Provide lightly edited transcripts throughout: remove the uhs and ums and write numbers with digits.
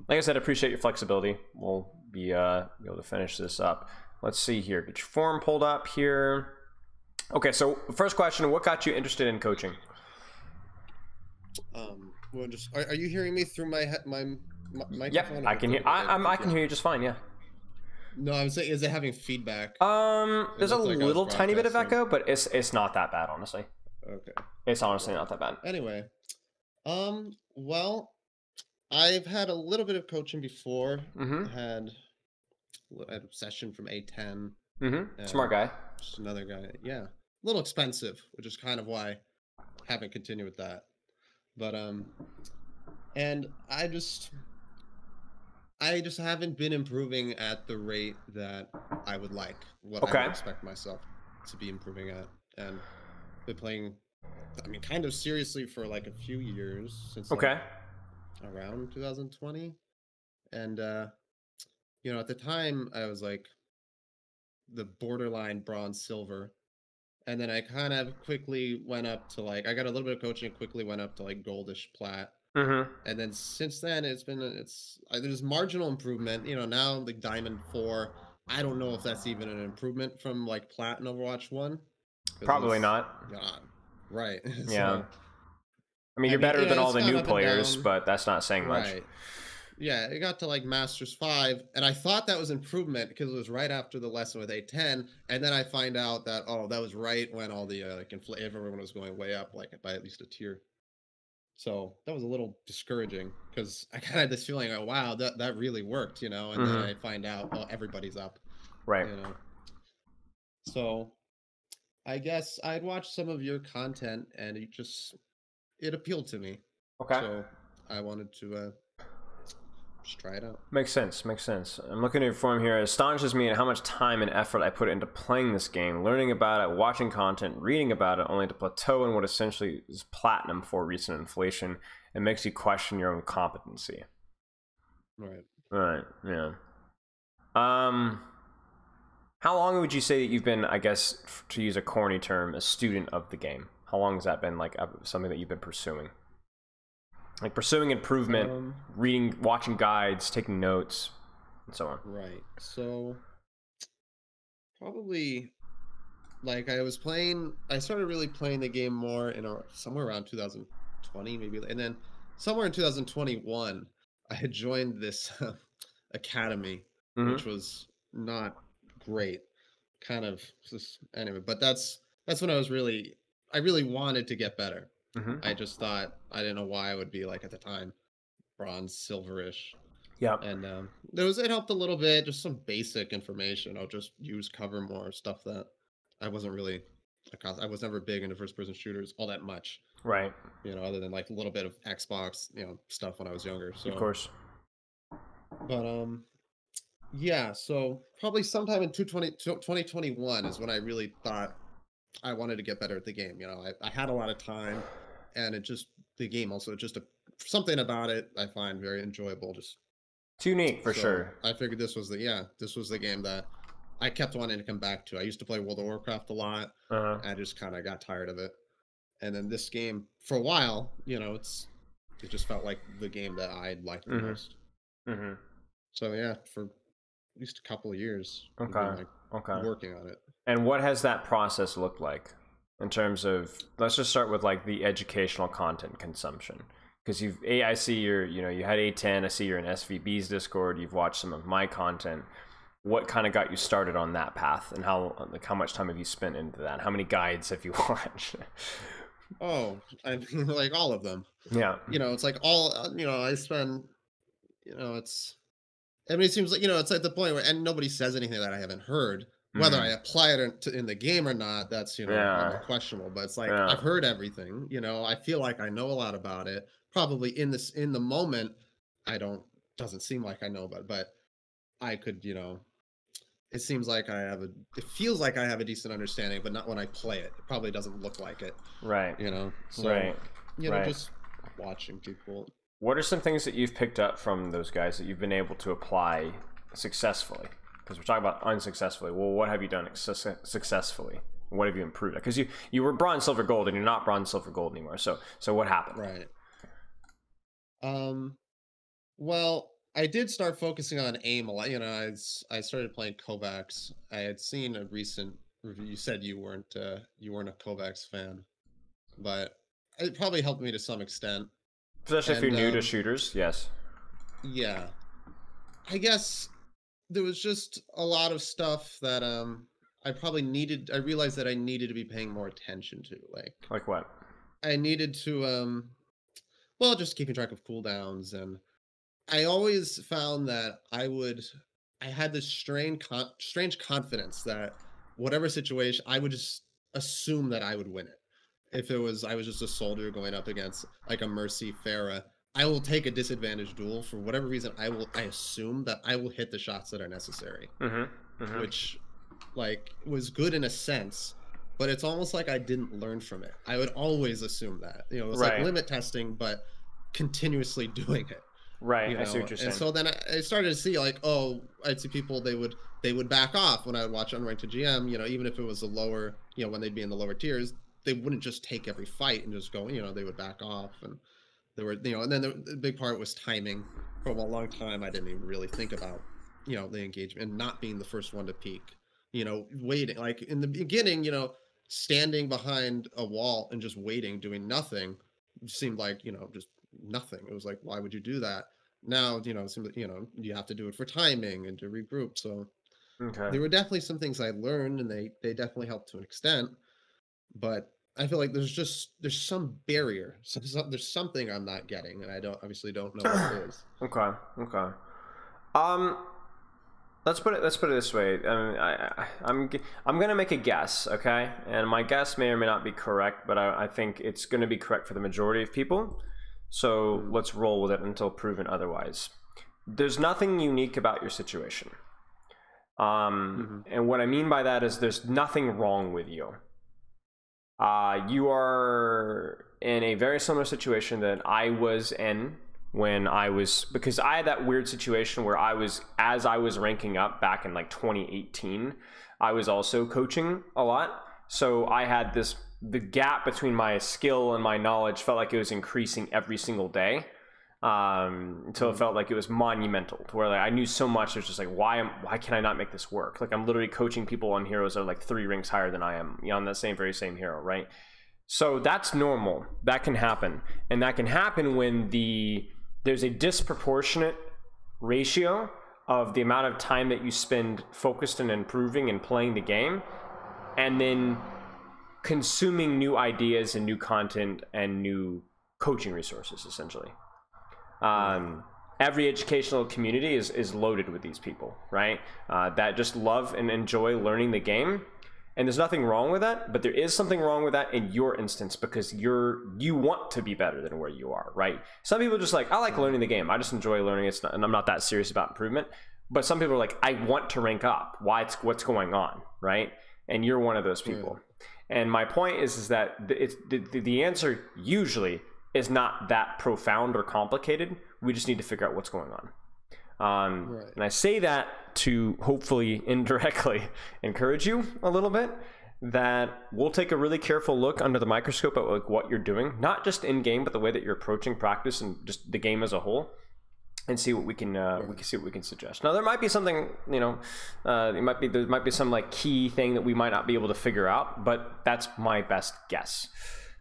like I said, appreciate your flexibility. We'll be able to finish this up. Let's see here. Get your form pulled up here. Okay, so first question: what got you interested in coaching? Well, just are you hearing me through my microphone? Yeah, I can hear. I can hear you just fine. Yeah. No, I'm saying, is it having feedback? There's a little tiny bit of echo, but it's not that bad, honestly. Okay. It's honestly not that bad. Anyway, well, I've had a little bit of coaching before. Mm-hmm. I had a session from A10. Mm-hmm. Smart guy. Just another guy. Yeah, a little expensive, which is kind of why I haven't continued with that. But and I just haven't been improving at the rate that I would like. What I would expect myself to be improving at, and been playing, I mean, kind of seriously for like a few years since like, around 2020, and you know, at the time I was like the borderline bronze silver, and then I kind of quickly went up to like, I got a little bit of coaching, quickly went up to like goldish plat. And then since then there's marginal improvement. You know, now like Diamond 4, I don't know if that's even an improvement from like Plat in Overwatch 1. Probably not. Right. Yeah. So, I mean, you're better than all the new players, but that's not saying much. Right. Yeah, it got to like Masters 5, and I thought that was improvement because it was right after the lesson with A10, and then I find out that, oh, that was right when all the like everyone was going way up, like by at least a tier. So that was a little discouraging because I kind of had this feeling, oh wow, that really worked, you know. And then I find out, oh, everybody's up, right? You know. So I guess I'd watched some of your content, and it appealed to me. Okay. So I wanted to just try it out. Makes sense. Makes sense. I'm looking at your form here. It astonishes me at how much time and effort I put into playing this game, learning about it, watching content, reading about it, only to plateau in what essentially is platinum for recent inflation. It makes you question your own competency. Right. Right. Yeah. How long would you say that you've been, I guess, to use a corny term, a student of the game? How long has that been, like, something that you've been pursuing? Like pursuing improvement, reading, watching guides, taking notes, and so on. Right. So probably like I started really playing the game more in somewhere around 2020 maybe, and then somewhere in 2021 I had joined this academy, which was not great. Kind of anyway, but that's when I really wanted to get better. I just thought, I didn't know why I would be like at the time bronze, silverish. Yeah. And it helped a little bit, just some basic information. I'll just use cover more stuff that I wasn't really, I was never big into first person shooters all that much. Right. You know, other than like a little bit of Xbox, you know, stuff when I was younger. So of course. But yeah, so probably sometime in 2021 is when I really thought I wanted to get better at the game. You know, I had a lot of time, and the game also just something about it I find very enjoyable. Just it's unique for sure. I figured this was the game that I kept wanting to come back to. I used to play World of Warcraft a lot. I just kind of got tired of it, and then this game for a while, you know, it just felt like the game that I liked the most. So yeah, for at least a couple of years. Okay. Working on it. And what has that process looked like in terms of, let's just start with like the educational content consumption, because I see you had A10, I see you're in SVB's Discord, you've watched some of my content. What kind of got you started on that path, and how much time have you spent into that? How many guides have you watched? Oh, I mean, like all of them. Yeah. You know, it's like I spend, you know, I mean, it seems like, you know, it's at the point where, and nobody says anything that I haven't heard. Whether I apply it in the game or not, that's, you know, questionable. But it's like, I've heard everything, you know, I feel like I know a lot about it. Probably in the moment, doesn't seem like I know about it, but I could, you know, it feels like I have a decent understanding, but not when I play it. It probably doesn't look like it. Right. You know, so, you know, just watching people. What are some things that you've picked up from those guys that you've been able to apply successfully? Because we're talking about unsuccessfully. Well, what have you done successfully? What have you improved? Because you were bronze, silver, gold, and you're not bronze, silver, gold anymore. So what happened? Right. Well, I did start focusing on aim a lot. You know, I started playing Kovacs. I had seen a recent review. You said you weren't a Kovacs fan, but it probably helped me to some extent. Especially if you're new to shooters, yes. Yeah, I guess there was just a lot of stuff that I probably needed. I realized that I needed to be paying more attention to. Like what? I needed to well, just keeping track of cooldowns, and I always found that I had this strange confidence that whatever situation, I would just assume that I would win it. If I was just a soldier going up against like a Mercy Pharah, I will take a disadvantage duel for whatever reason. I assume that I will hit the shots that are necessary, which like was good in a sense, but it's almost like I didn't learn from it. I would always assume that, you know, it was like limit testing, but continuously doing it. Right, you know? I see what you're saying. And so then I started to see like, oh, I'd see people, they would back off when I would watch Unranked to GM, you know, even if it was a lower, you know, when they'd be in the lower tiers, they wouldn't just take every fight and just go, you know, they would back off. And there were, you know, and then the big part was timing. For a long time, I didn't even really think about, you know, the engagement and not being the first one to peak, you know, waiting. Like in the beginning, you know, standing behind a wall and just waiting, doing nothing seemed like, you know, just nothing. It was like, why would you do that? Now, you know, you know, you have to do it for timing and to regroup. So there were definitely some things I learned, and they definitely helped to an extent. But I feel like there's some barrier. There's something I'm not getting, and I obviously don't know what it is. Okay. Let's put it this way. I mean, I'm gonna make a guess, okay? And my guess may or may not be correct, but I think it's gonna be correct for the majority of people. So let's roll with it until proven otherwise. There's nothing unique about your situation. And what I mean by that is there's nothing wrong with you. You are in a very similar situation that I was in when because I had that weird situation where as I was ranking up back in like 2018, I was also coaching a lot. So I had the gap between my skill and my knowledge felt like it was increasing every single day, until it felt like it was monumental, to where like I knew so much. It was just like, why can I not make this work? Like I'm literally coaching people on heroes that are like 3 ranks higher than I am, you know, on that very same hero, right? So that's normal. That can happen, and that can happen when there's a disproportionate ratio of the amount of time that you spend focused and improving and playing the game, and then consuming new ideas and new content and new coaching resources, essentially. Every educational community is loaded with these people, right? That just love and enjoy learning the game. And there's nothing wrong with that, but there is something wrong with that in your instance, because you want to be better than where you are, right? Some people are just like, I like learning the game. I just enjoy learning it, and I'm not that serious about improvement. But some people are like, I want to rank up. What's going on, right? And you're one of those people. And my point is that the answer usually is not that profound or complicated. We just need to figure out what's going on. And I say that to hopefully indirectly encourage you a little bit, that we'll take a really careful look under the microscope at like what you're doing, not just in game, but the way that you're approaching practice and just the game as a whole, and see what we can see what we can suggest. Now there might be something, you know, there might be some like key thing that we might not be able to figure out, but that's my best guess.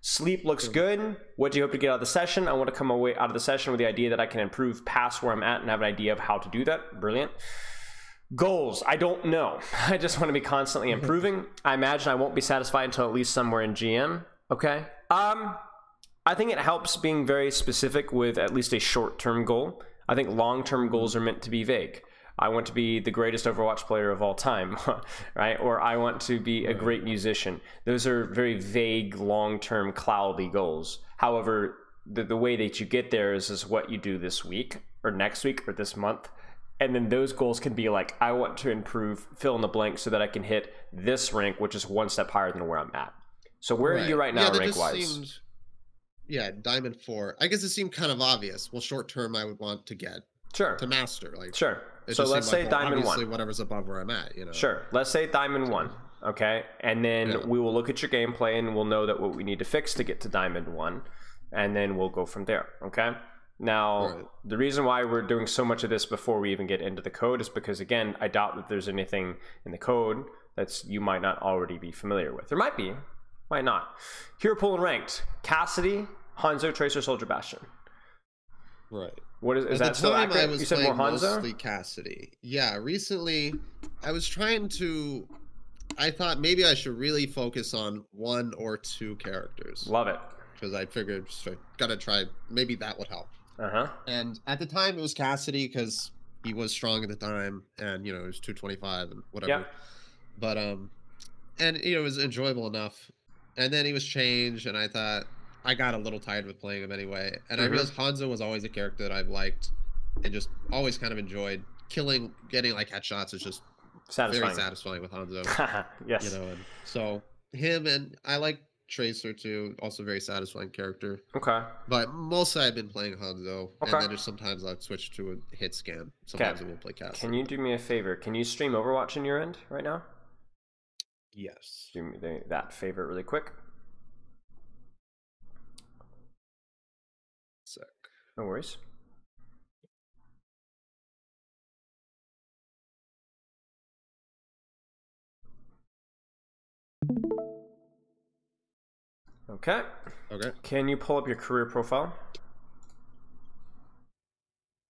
Sleep looks good. What do you hope to get out of the session? I want to come away out of the session with the idea that I can improve past where I'm at and have an idea of how to do that. Brilliant. Goals, I don't know. I just want to be constantly improving. I imagine I won't be satisfied until at least somewhere in GM. Okay. I think it helps being very specific with at least a short-term goal. I think long-term goals are meant to be vague. I want to be the greatest Overwatch player of all time, right? Or I want to be a great musician. Those are very vague, long-term, cloudy goals. However, the way that you get there is what you do this week or next week or this month. And then those goals can be like, I want to improve, fill in the blank so that I can hit this rank, which is one step higher than where I'm at. So where are you right now, rank-wise? Yeah, Diamond 4. I guess it seemed kind of obvious. Well, short term, I would want to get to master. Like, sure. So let's say Diamond 1. Whatever's above where I'm at, you know. Sure. Let's say Diamond 1. Okay. And then we will look at your gameplay and we'll know that what we need to fix to get to Diamond 1. And then we'll go from there. Okay. Now, the reason why we're doing so much of this before we even get into the code is because, again, I doubt that there's anything in the code that's you might not already be familiar with. There might be, might not. Hero pool and ranked. Cassidy, Hanzo, Tracer, Soldier, Bastion. Right. What is that still accurate? You said more Hanzo? Mostly Cassidy. Yeah, recently I was trying to... I thought maybe I should really focus on 1 or 2 characters. Love it. Because I figured I gotta try, maybe that would help. Uh-huh. And at the time it was Cassidy because he was strong at the time, and you know, it was 225 and whatever. Yeah. But and you know, it was enjoyable enough. And then he was changed, and I thought I got a little tired with playing him anyway. And I realized Hanzo was always a character that I've liked and just always kind of enjoyed. Getting like headshots is just very satisfying with Hanzo. Yes. You know, and so him, and I like Tracer too, also very satisfying character. Okay. But mostly I've been playing Hanzo, and then just sometimes I'll switch to a hit scan. Sometimes I will play Cassidy. Can you do me a favor? Can you stream Overwatch in your end right now? Yes. Do me that favor really quick. Sec. No worries. Okay. Okay. Can you pull up your career profile?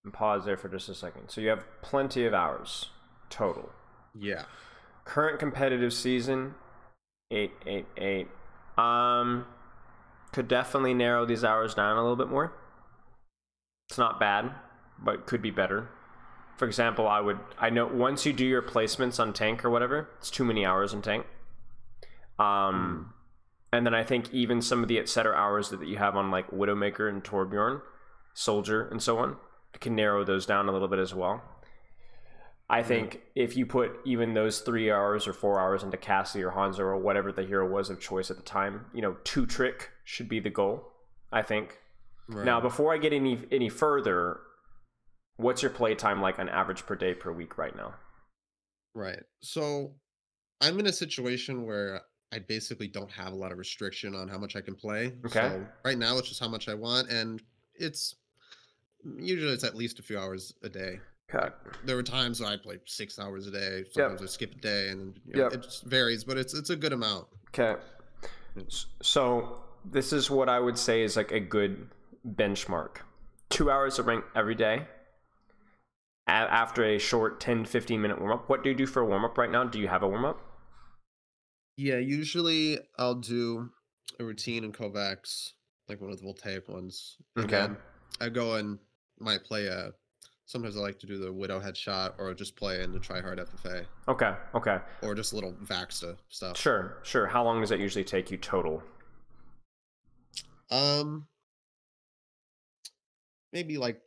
And pause there for just a second. So you have plenty of hours total. Yeah. Current competitive season, 888. Could definitely narrow these hours down a little bit more. It's not bad, but could be better. For example, I know once you do your placements on tank or whatever, it's too many hours in tank. And then I think even some of the etc. hours that you have on like Widowmaker and Torbjorn, Soldier, and so on, can narrow those down a little bit as well. I think if you put even those 3 hours or 4 hours into Cassidy or Hanzo or whatever the hero was of choice at the time, you know, 2 trick should be the goal, I think. Right. Now, before I get any further, what's your play time like on average per day per week right now? Right. So I'm in a situation where I basically don't have a lot of restriction on how much I can play. Okay. So right now it's just how much I want, and it's usually at least a few hours a day. Okay. There were times I played 6 hours a day. Sometimes I skip a day, and you know, it just varies, but it's a good amount. Okay. So this is what I would say is like a good benchmark. 2 hours of rank every day. After a short 10-15 minute warm-up. What do you do for a warm-up right now? Do you have a warm-up? Yeah, usually I'll do a routine in Kovacs, like one of the voltaic ones. And then I go and might play sometimes I like to do the Widow headshot, or just play in the tryhard FFA. Okay. Or just a little Vaxta stuff. Sure. How long does that usually take you total? Maybe like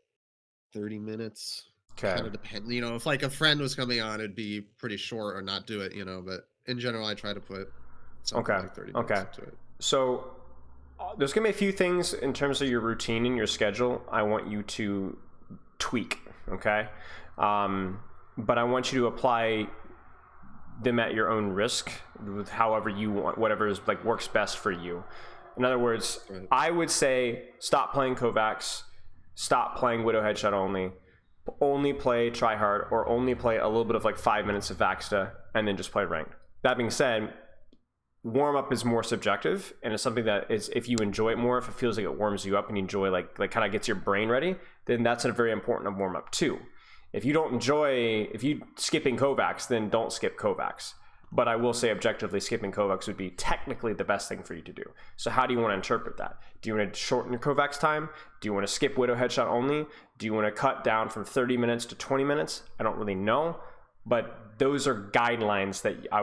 30 minutes. Okay. Kind of depend. You know, if like a friend was coming on, it'd be pretty short or not do it, you know, but in general, I try to put something like 30 minutes into it. So there's going to be a few things in terms of your routine and your schedule I want you to tweak, okay? But I want you to apply them at your own risk with however you want, whatever is like works best for you. In other words, I would say stop playing Kovacs, stop playing Widow headshot only play tryhard, or only play a little bit of like 5 minutes of Vaxta, and then just play ranked. That being said, warm-up is more subjective, and it's something that is, if you enjoy it more, if it feels like it warms you up and you enjoy like kind of gets your brain ready, then that's a very important warm-up too. If you skipping Kovacs, then don't skip Kovacs. But I will say objectively, skipping Kovacs would be technically the best thing for you to do. So how do you want to interpret that? Do you want to shorten your Kovacs time? Do you want to skip Widow headshot only? Do you want to cut down from 30 minutes to 20 minutes? I don't really know. But those are guidelines that I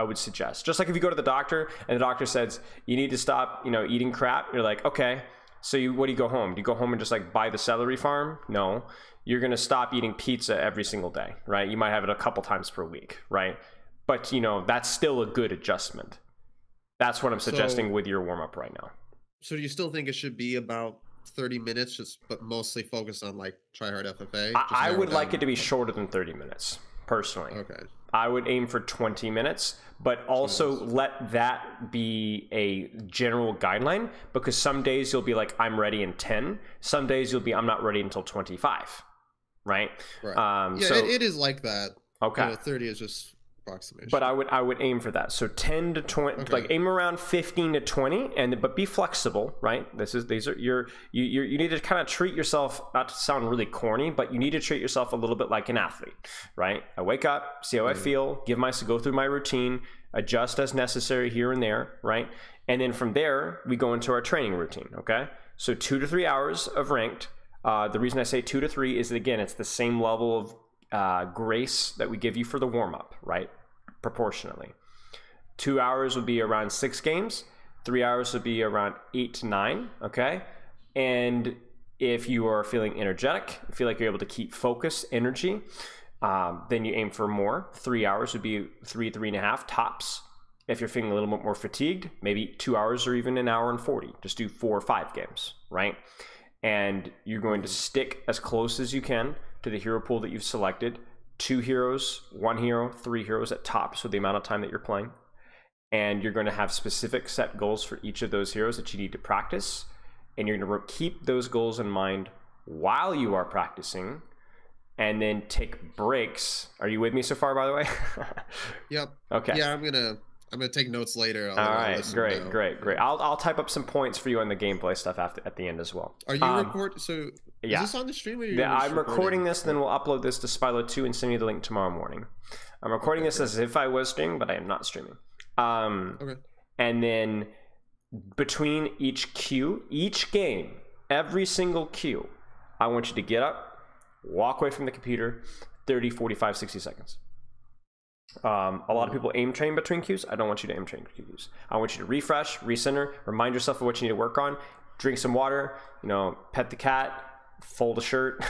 would suggest. Just like if you go to the doctor and the doctor says you need to stop, eating crap, you're like, okay. So what do you go home? Do you go home and just like buy the celery farm? No. You're going to stop eating pizza every single day, right? You might have it a couple times per week, right? But that's still a good adjustment. That's what I'm suggesting with your warm up right now. So do you still think it should be about 30 minutes, but mostly focused on like tryhard FFA? I would like it to be shorter than 30 minutes, personally. Okay. I would aim for 20 minutes, but also let that be a general guideline, because some days you'll be like, I'm ready in 10. Some days you'll be, I'm not ready until 25. Right. Yeah, so it is like that. Okay. 30 is just approximation. But I would aim for that. So 10 to 20, like aim around 15 to 20, but be flexible, right? These are you need to kind of treat yourself, not to sound really corny, but you need to treat yourself a little bit like an athlete, right? I wake up, see how I feel, go through my routine, adjust as necessary here and there, right? And then from there, we go into our training routine, okay? So 2 to 3 hours of ranked. The reason I say 2 to 3 is that, again, it's the same level of grace that we give you for the warm-up, right? Proportionately. 2 hours would be around 6 games. 3 hours would be around 8 to 9, okay? And if you are feeling energetic, feel like you're able to keep focus, energy, then you aim for more. 3 hours would be 3.5 tops. If you're feeling a little bit more fatigued, maybe 2 hours or even an hour and 40. Just do 4 or 5 games, right? And you're going to stick as close as you can to the hero pool that you've selected. 2 heroes, 1 hero, 3 heroes at tops for the amount of time that you're playing. And you're going to have specific set goals for each of those heroes that you need to practice. And you're going to keep those goals in mind while you are practicing, and then take breaks. Are you with me so far, by the way? Yep. Okay. Yeah, I'm gonna take notes later. All right, great. I'll type up some points for you on the gameplay stuff at the end as well. Are you recording? So is this on the stream? Or I'm recording this, then we'll upload this to Spilo 2 and send you the link tomorrow morning. I'm recording this as if I was streaming, but I am not streaming. Okay. And then between each game, every single queue, I want you to get up, walk away from the computer, 30, 45, 60 seconds. A lot of people aim train between queues. I don't want you to aim train queues. I want you to refresh, recenter, remind yourself of what you need to work on, drink some water, pet the cat, fold a shirt,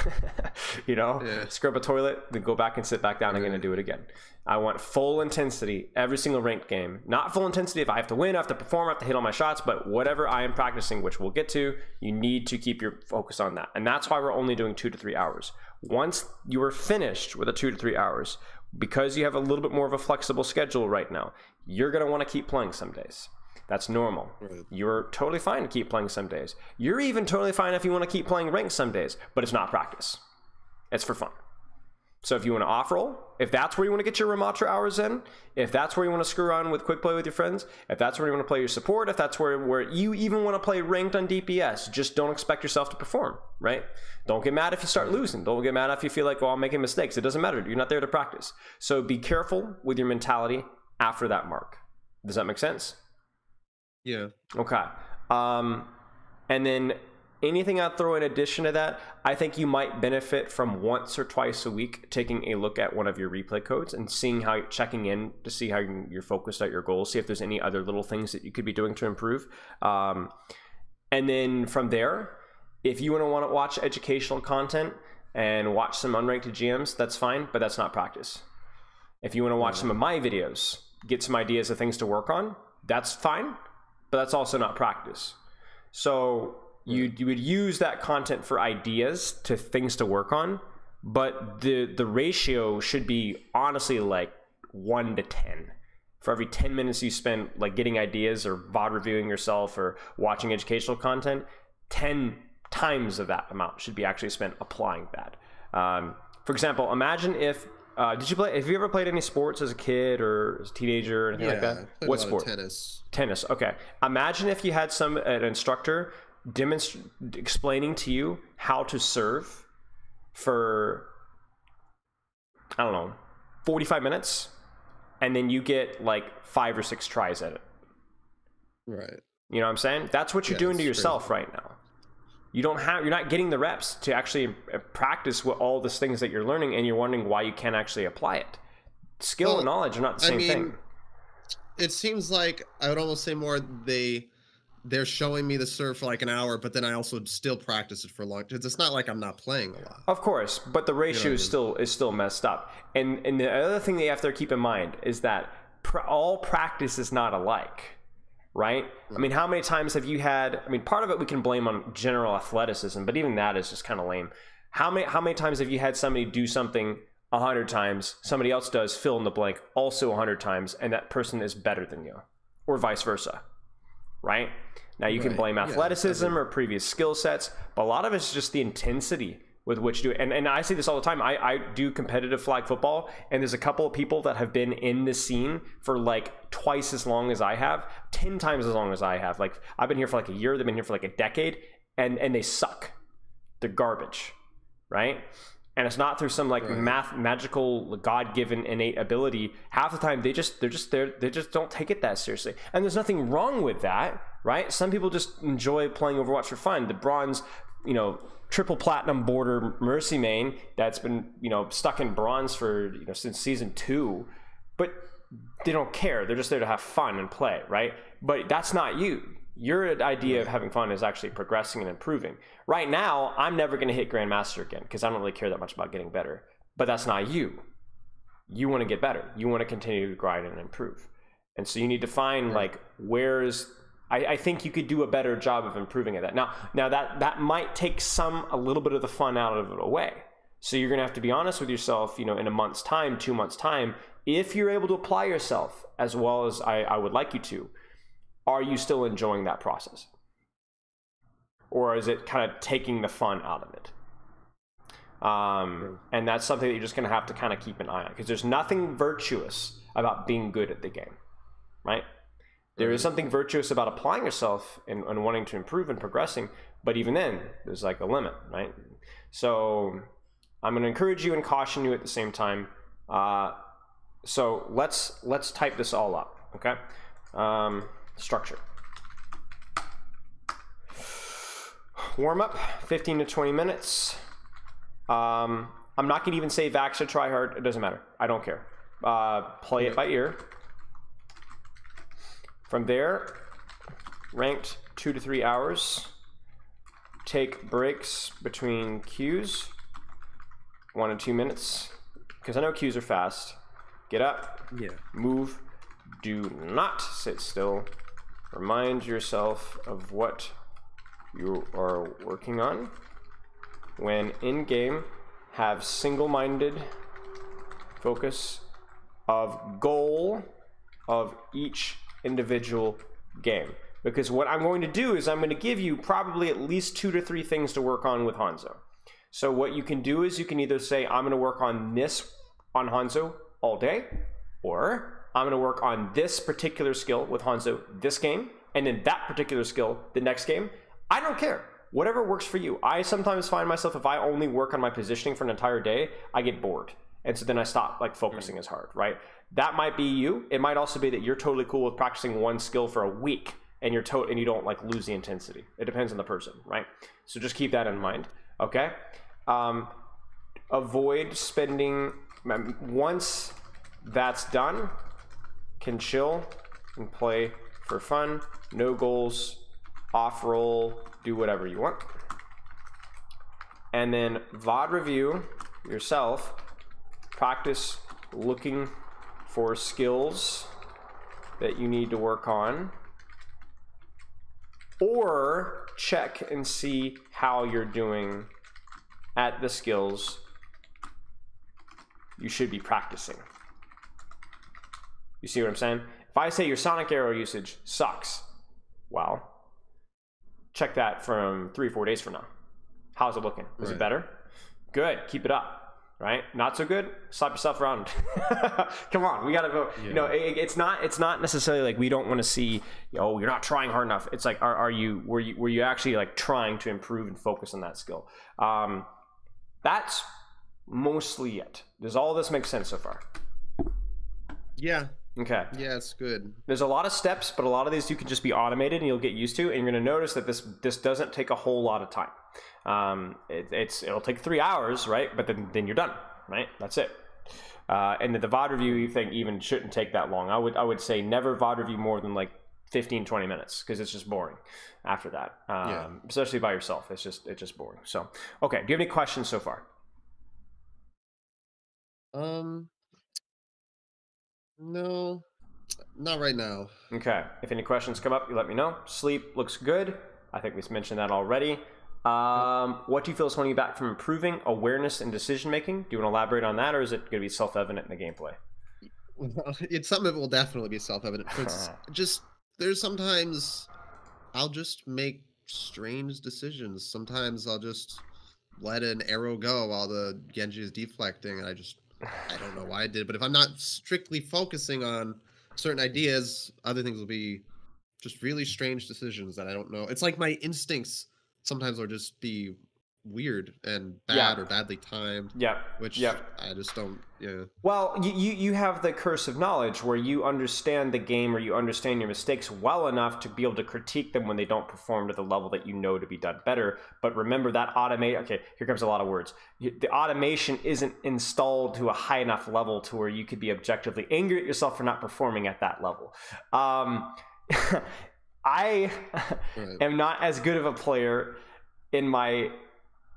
scrub a toilet, then go back and sit back down again and do it again. I want full intensity every single ranked game. Not full intensity if I have to win, I have to perform, I have to hit all my shots, but whatever I am practicing, which we'll get to, you need to keep your focus on that. And that's why we're only doing 2 to 3 hours. Once you are finished with the 2 to 3 hours, because you have a little bit more of a flexible schedule right now, you're going to want to keep playing some days. That's normal. Right. You're totally fine to keep playing some days. You're even totally fine if you want to keep playing ranked some days, but it's not practice. It's for fun. So if you want to off-roll, if that's where you want to get your Ramatra hours in, if that's where you want to screw around with quick play with your friends, if that's where you want to play your support, if that's where you even want to play ranked on DPS, just don't expect yourself to perform, right? Don't get mad if you start losing. Don't get mad if you feel like, I'm making mistakes. It doesn't matter. You're not there to practice. So be careful with your mentality after that mark. Does that make sense? Yeah. Okay. And then anything I'd throw in addition to that, I think you might benefit from once or twice a week taking a look at one of your replay codes and seeing how, checking in to see how you're focused at your goals, see if there's any other little things that you could be doing to improve. And then from there, if you want to watch educational content and watch some unranked GMs, that's fine, but that's not practice. If you want to watch some of my videos, get some ideas of things to work on, that's fine, but that's also not practice. So you would use that content for ideas to things to work on, but the ratio should be honestly like 1 to 10. For every 10 minutes you spend like getting ideas or VOD reviewing yourself or watching educational content, 10 times of that amount should be actually spent applying that. For example, imagine if have you ever played any sports as a kid or as a teenager or anything like that? What sport? Tennis. Okay. Imagine if you had an instructor explaining to you how to serve for, 45 minutes, and then you get like 5 or 6 tries at it. Right. You know what I'm saying? That's what you're doing to yourself crazy right now. You're not getting the reps to actually practice with all these things that you're learning, and you're wondering why you can't actually apply it. Skill and knowledge are not the same thing. It seems like I would almost say more they're showing me the serve for like an hour, but then I also still practice it for long. It's not like I'm not playing a lot. Of course, but the ratio is still messed up. And the other thing that you have to keep in mind is that all practice is not alike. Right? I mean, how many times have you had, part of it we can blame on general athleticism, but even that is just kind of lame. How many times have you had somebody do something 100 times, somebody else does fill in the blank also 100 times, and that person is better than you, or vice versa, right? Now you can blame athleticism or previous skill sets, but a lot of it's just the intensity with which you do it. And I say this all the time. I do competitive flag football, and there's a couple of people that have been in the scene for like twice as long as I have, 10 times as long as I have. Like I've been here for like a year, they've been here for like a decade, and they suck. They're garbage, right? And it's not through some like magical God-given innate ability. Half the time they just don't take it that seriously. And there's nothing wrong with that, right? Some people just enjoy playing Overwatch for fun. The bronze, triple platinum border Mercy main that's been, stuck in bronze for, since season 2, but they don't care. They're just there to have fun and play, right? But that's not you. Your idea of having fun is actually progressing and improving. Right now, I'm never going to hit Grandmaster again because I don't really care that much about getting better. But that's not you. You want to get better. You want to continue to grind and improve. And so you need to find like I think you could do a better job of improving at that. Now that might take a little bit of the fun out of it away. So you're going to have to be honest with yourself, in a month's time, 2 months' time, if you're able to apply yourself as well as I would like you to. Are you still enjoying that process? Or is it kind of taking the fun out of it? And that's something that you're just going to have to kind of keep an eye on, because there's nothing virtuous about being good at the game, right? There is something virtuous about applying yourself and wanting to improve and progressing, but even then, there's like a limit, right? So I'm going to encourage you and caution you at the same time. So let's type this all up, okay? Structure. Warm up, 15 to 20 minutes. I'm not going to even say vax or try hard. It doesn't matter. I don't care. Play it by ear. From there, ranked 2 to 3 hours. Take breaks between queues, 1 to 2 minutes, because I know queues are fast. Get up, move, do not sit still. Remind yourself of what you are working on. When in-game, have single-minded focus of goal of each individual game. Because what I'm going to do is I'm going to give you probably at least 2 to 3 things to work on with Hanzo. So what you can do is you can either say, I'm going to work on this on Hanzo all day, or I'm going to work on this particular skill with Hanzo this game, and then that particular skill the next game. I don't care. Whatever works for you. I sometimes find myself, if I only work on my positioning for an entire day, I get bored. And so then I stop like focusing as hard, right? That might be you. It might also be that you're totally cool with practicing one skill for a week and you don't like lose the intensity. It depends on the person, right? So just keep that in mind, okay? Avoid spending, once that's done, can chill and play for fun, no goals, off roll, do whatever you want. And then VOD review yourself, practice looking for skills that you need to work on, or check and see how you're doing at the skills you should be practicing. You see what I'm saying? If I say your sonic arrow usage sucks, well, check that from 3 or 4 days from now. How's it looking? Is it better? Good. Keep it up. Right? Not so good? Slap yourself around. Come on, we gotta go. Yeah. It's not necessarily like we don't want to see, you're not trying hard enough. It's like, were you actually like trying to improve and focus on that skill? That's mostly it. Does all this make sense so far? Yeah. Okay. Yeah, it's good. There's a lot of steps, but a lot of these you can just be automated and you'll get used to, and you're going to notice that this doesn't take a whole lot of time. It'll take 3 hours, right? But then you're done, right? That's it. And the VOD review thing even shouldn't take that long. I would say never VOD review more than like 15-20 minutes, because it's just boring after that. Especially by yourself. It's just boring. So, okay. Do you have any questions so far? No, not right now. Okay. If any questions come up, you let me know. Sleep looks good. I think we mentioned that already. What do you feel is holding you back from improving awareness and decision making? Do you want to elaborate on that, or is it going to be self-evident in the gameplay? Well, it's something that will definitely be self-evident. It's just, there's sometimes I'll just make strange decisions. Sometimes I'll just let an arrow go while the Genji is deflecting, and I don't know why I did, but if I'm not strictly focusing on certain ideas, other things will be just really strange decisions that I don't know. It's like my instincts sometimes will just be weird and bad or badly timed. Which I just don't. Yeah. Well, you have the curse of knowledge where you understand the game, or you understand your mistakes well enough to be able to critique them when they don't perform to the level that you know to be done better. But remember that okay, here comes a lot of words. The automation isn't installed to a high enough level to where you could be objectively angry at yourself for not performing at that level. I am not as good of a player in my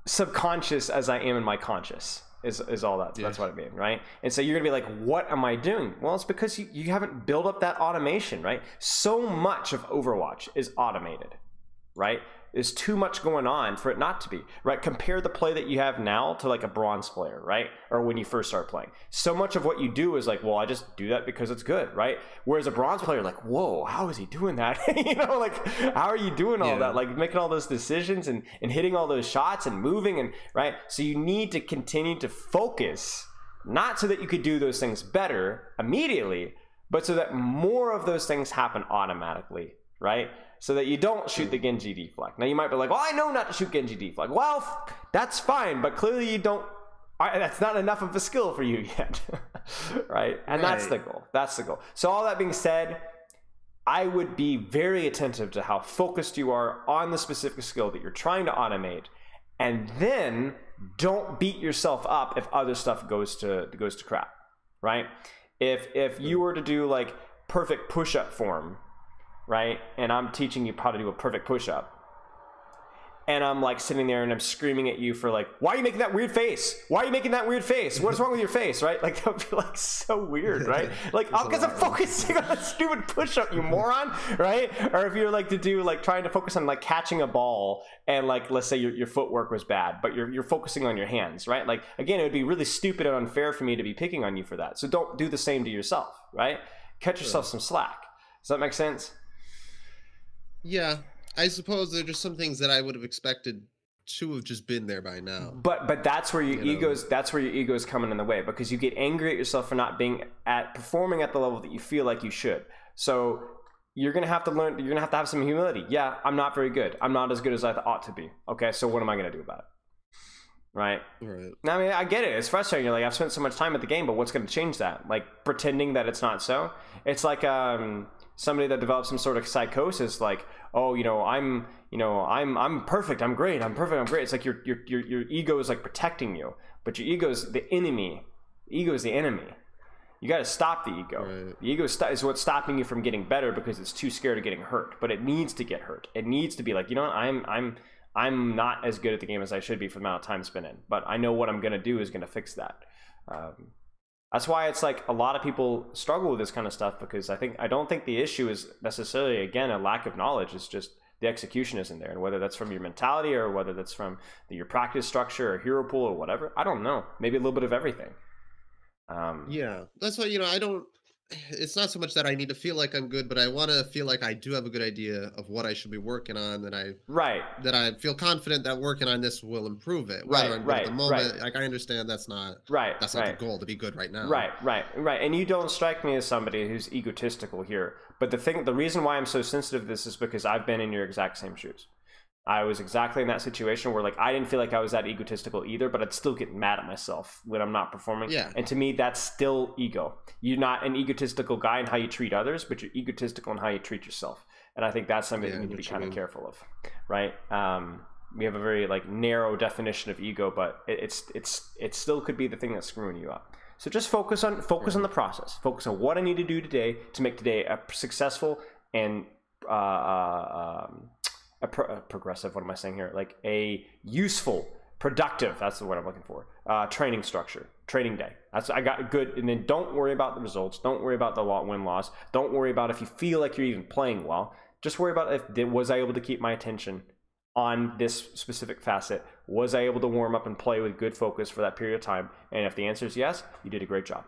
subconscious as I am in my conscious is all that. That's what I mean, right? And so you're gonna be like, what am I doing? Well, it's because you haven't built up that automation, right? So much of Overwatch is automated, right? There's too much going on for it not to be, right? Compare the play that you have now to like a bronze player, right? Or when you first start playing. So much of what you do is like, well, I just do that because it's good, right? Whereas a bronze player, like, whoa, how is he doing that? You know, like, how are you doing all that? Like making all those decisions and hitting all those shots and moving and, right? So you need to continue to focus, not so that you could do those things better immediately, but so that more of those things happen automatically, right? So that you don't shoot the Genji deflect. Now you might be like, well, I know not to shoot Genji deflect. Well, that's fine, but clearly you don't, that's not enough of a skill for you yet, right? And that's the goal. That's the goal. So all that being said, I would be very attentive to how focused you are on the specific skill that you're trying to automate, and then don't beat yourself up if other stuff goes to crap, right? If you were to do like perfect push-up form, right? And I'm teaching you how to do a perfect push-up. And I'm like sitting there and I'm screaming at you for like, why are you making that weird face? Why are you making that weird face? What's wrong with your face, right? Like that would be like so weird, right? Like, because I'm focusing on a stupid push-up, you moron, right? Or if you're like to do like trying to focus on like catching a ball and like, let's say your footwork was bad, but you're focusing on your hands, right? Like, again, it would be really stupid and unfair for me to be picking on you for that. So don't do the same to yourself, right? Cut yourself some slack. Does that make sense? Yeah, I suppose there are just some things that I would have expected to have just been there by now. But that's where your egos coming in the way, because you get angry at yourself for not being performing at the level that you feel like you should. So you're gonna have to learn. You're gonna have to have some humility. Yeah, I'm not very good. I'm not as good as I ought to be. Okay, so what am I gonna do about it? Right. Now, I mean, I get it. It's frustrating. You're like, I've spent so much time at the game, but what's going to change that? Like pretending that it's not so. It's like somebody that develops some sort of psychosis, like, oh, I'm perfect. I'm great. I'm perfect. I'm great. It's like your ego is like protecting you, but your ego is the enemy. Ego is the enemy. You got to stop the ego. Right. The ego is what's stopping you from getting better because it's too scared of getting hurt. But it needs to get hurt. It needs to be like, I'm not as good at the game as I should be for the amount of time spent in, but I know what I'm going to do is going to fix that. That's why it's like a lot of people struggle with this kind of stuff, because I don't think the issue is necessarily, again, a lack of knowledge. It's just the execution isn't there. And whether that's from your mentality or whether that's from your practice structure or hero pool or whatever, I don't know. Maybe a little bit of everything. Yeah, that's why, it's not so much that I need to feel like I'm good, but I want to feel like I do have a good idea of what I should be working on, that I feel confident that working on this will improve it. Whether I'm good at the moment, like I understand that's not the goal to be good right now. Right. And you don't strike me as somebody who's egotistical here. But the reason why I'm so sensitive to this is because I've been in your exact same shoes. I was exactly in that situation where like I didn't feel like I was that egotistical either, but I'd still get mad at myself when I'm not performing. Yeah. And to me, that's still ego. You're not an egotistical guy in how you treat others, but you're egotistical in how you treat yourself. And I think that's something that you need to be kind of careful of, right? We have a very like narrow definition of ego, but it still could be the thing that's screwing you up. So just focus on the process. Focus on what I need to do today to make today a successful and progressive, what am I saying here? Like a useful, productive, that's the word I'm looking for, training structure, training day. I got good. And then don't worry about the results. Don't worry about the win-loss. Don't worry about if you feel like you're even playing well. Just worry about was I able to keep my attention on this specific facet? Was I able to warm up and play with good focus for that period of time? And if the answer is yes, you did a great job.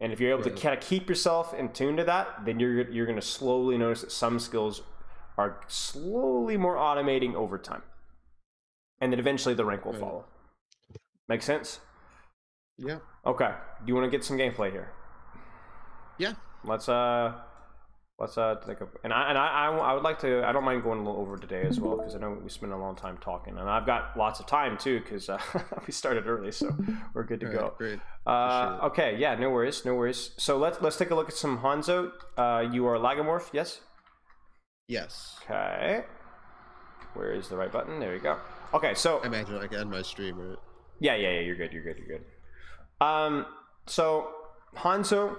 And if you're able to kind of keep yourself in tune to that, then you're going to slowly notice that some skills are slowly more automating over time. And then eventually the rank will follow. Make sense? Yeah. Okay. Do you want to get some gameplay here? Yeah. Let's take a, and I would like to, I don't mind going a little over today as well, because I know we spent a long time talking, and I've got lots of time too, because we started early, so we're good to go. Great. Okay, yeah, no worries. So let's take a look at some Hanzo. You are Lagomorph, yes? Yes. Okay. Where is the right button? There you go. Okay, so I imagine I can end my stream, right? Yeah. You're good. So Hanzo.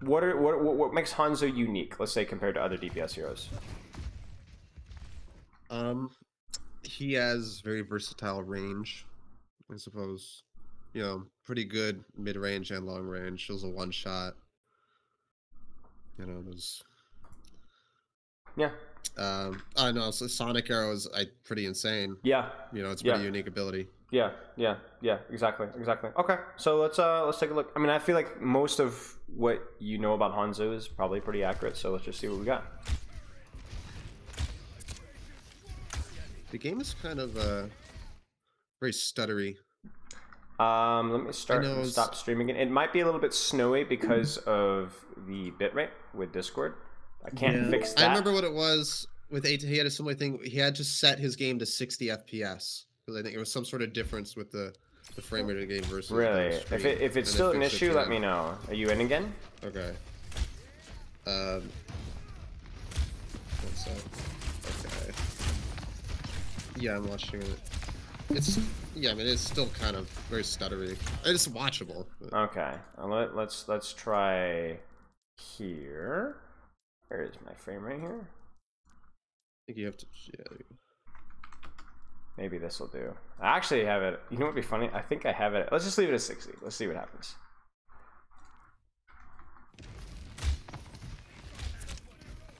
What makes Hanzo unique, let's say, compared to other DPS heroes? He has very versatile range, I suppose. You know, pretty good mid-range and long range. He's a one-shot. You know, there's... Yeah. I know, so Sonic Arrow is pretty insane. Yeah. You know, it's a pretty unique ability. Yeah, exactly. Okay, so let's take a look. I mean, I feel like most of what you know about Hanzo is probably pretty accurate, so let's just see what we got. The game is kind of very stuttery. Let me stop streaming it. It might be a little bit snowy because of the bitrate with Discord. I can't fix that. I remember what it was with AT. He had a similar thing. He had to set his game to 60 FPS. Because I think it was some sort of difference with the frame rate of the game versus really. If it's still an issue, let me know. Are you in again? Okay. What's up? Okay. Yeah, I'm watching it. It's I mean, it's still kind of very stuttery. It's watchable. But... Okay. Let's try here. Where is my frame rate here? I think you have to. Yeah. Maybe this will do. I actually have it. You know what would be funny? I think I have it. Let's just leave it at 60. Let's see what happens.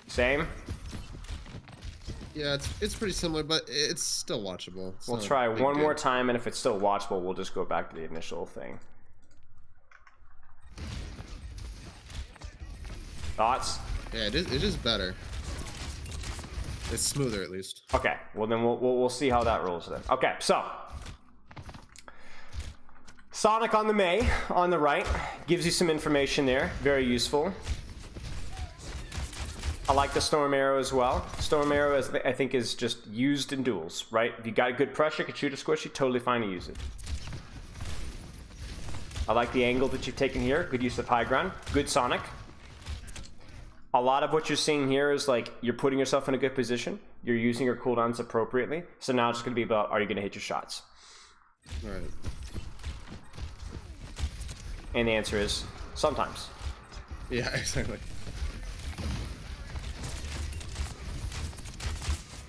Same? Yeah, it's pretty similar, but it's still watchable. We'll try one more time, and if it's still watchable, we'll just go back to the initial thing. Thoughts? Yeah, it is better. It's smoother, at least. Okay, well then we'll see how that rolls then. Okay, so Sonic on the Mei on the right gives you some information there, very useful. I like the Storm Arrow as well. Storm Arrow, I think, is just used in duels, right? If you got good pressure, can shoot a squishy, totally fine to use it. I like the angle that you've taken here. Good use of high ground. Good Sonic. A lot of what you're seeing here is like you're putting yourself in a good position. You're using your cooldowns appropriately. So now it's just going to be about, are you going to hit your shots? All right. And the answer is sometimes. Yeah, exactly.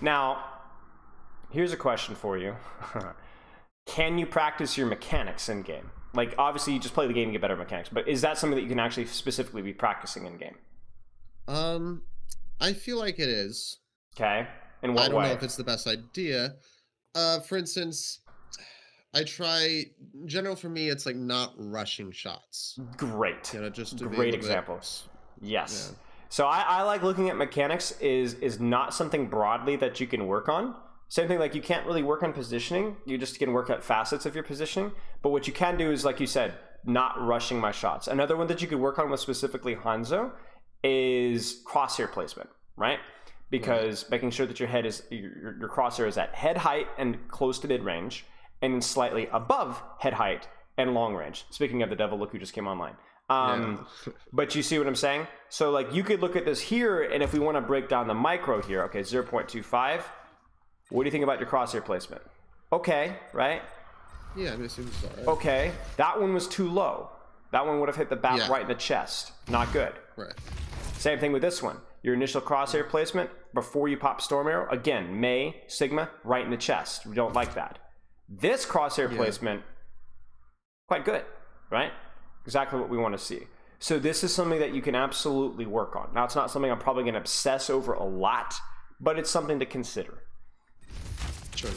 Now, here's a question for you. Can you practice your mechanics in game? Like, obviously, you just play the game and get better mechanics, but is that something that you can actually specifically be practicing in game? I feel like it is. Okay. In what way? I don't know if it's the best idea. For instance, I try. In general, for me, it's like not rushing shots. Great. You know, just to great examples. Yes. Yeah. So I like looking at mechanics is not something broadly that you can work on. Same thing, like you can't really work on positioning. You just can work at facets of your positioning. But what you can do is, like you said, not rushing my shots. Another one that you could work on with specifically Hanzo is crosshair placement, right? Because making sure that your head is your crosshair is at head height and close to mid range, and slightly above head height and long range. Speaking of the devil, look who just came online. But you see what I'm saying? So like you could look at this here, and if we want to break down the micro here, okay, 0.25. What do you think about your crosshair placement? Okay, right? Yeah, I mean, it seems all right. Okay, that one was too low. That one would have hit the back right in the chest. Not good. Right. Same thing with this one. Your initial crosshair placement before you pop Storm Arrow, again, Mei, Sigma, right in the chest. We don't like that. This crosshair placement, quite good, right? Exactly what we want to see. So this is something that you can absolutely work on. Now, it's not something I'm probably going to obsess over a lot, but it's something to consider. Sure.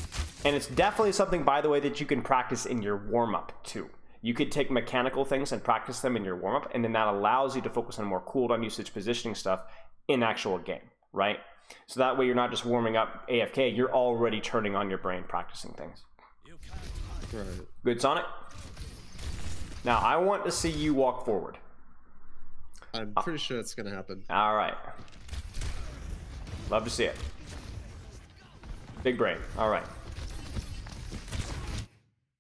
And it's definitely something, by the way, that you can practice in your warm-up too. You could take mechanical things and practice them in your warm-up, and then that allows you to focus on more cooldown usage positioning stuff in actual game, right? So that way you're not just warming up AFK, you're already turning on your brain practicing things. Right. Good, Sonic? Now, I want to see you walk forward. I'm pretty sure it's going to happen. All right. Love to see it. Big brain. All right.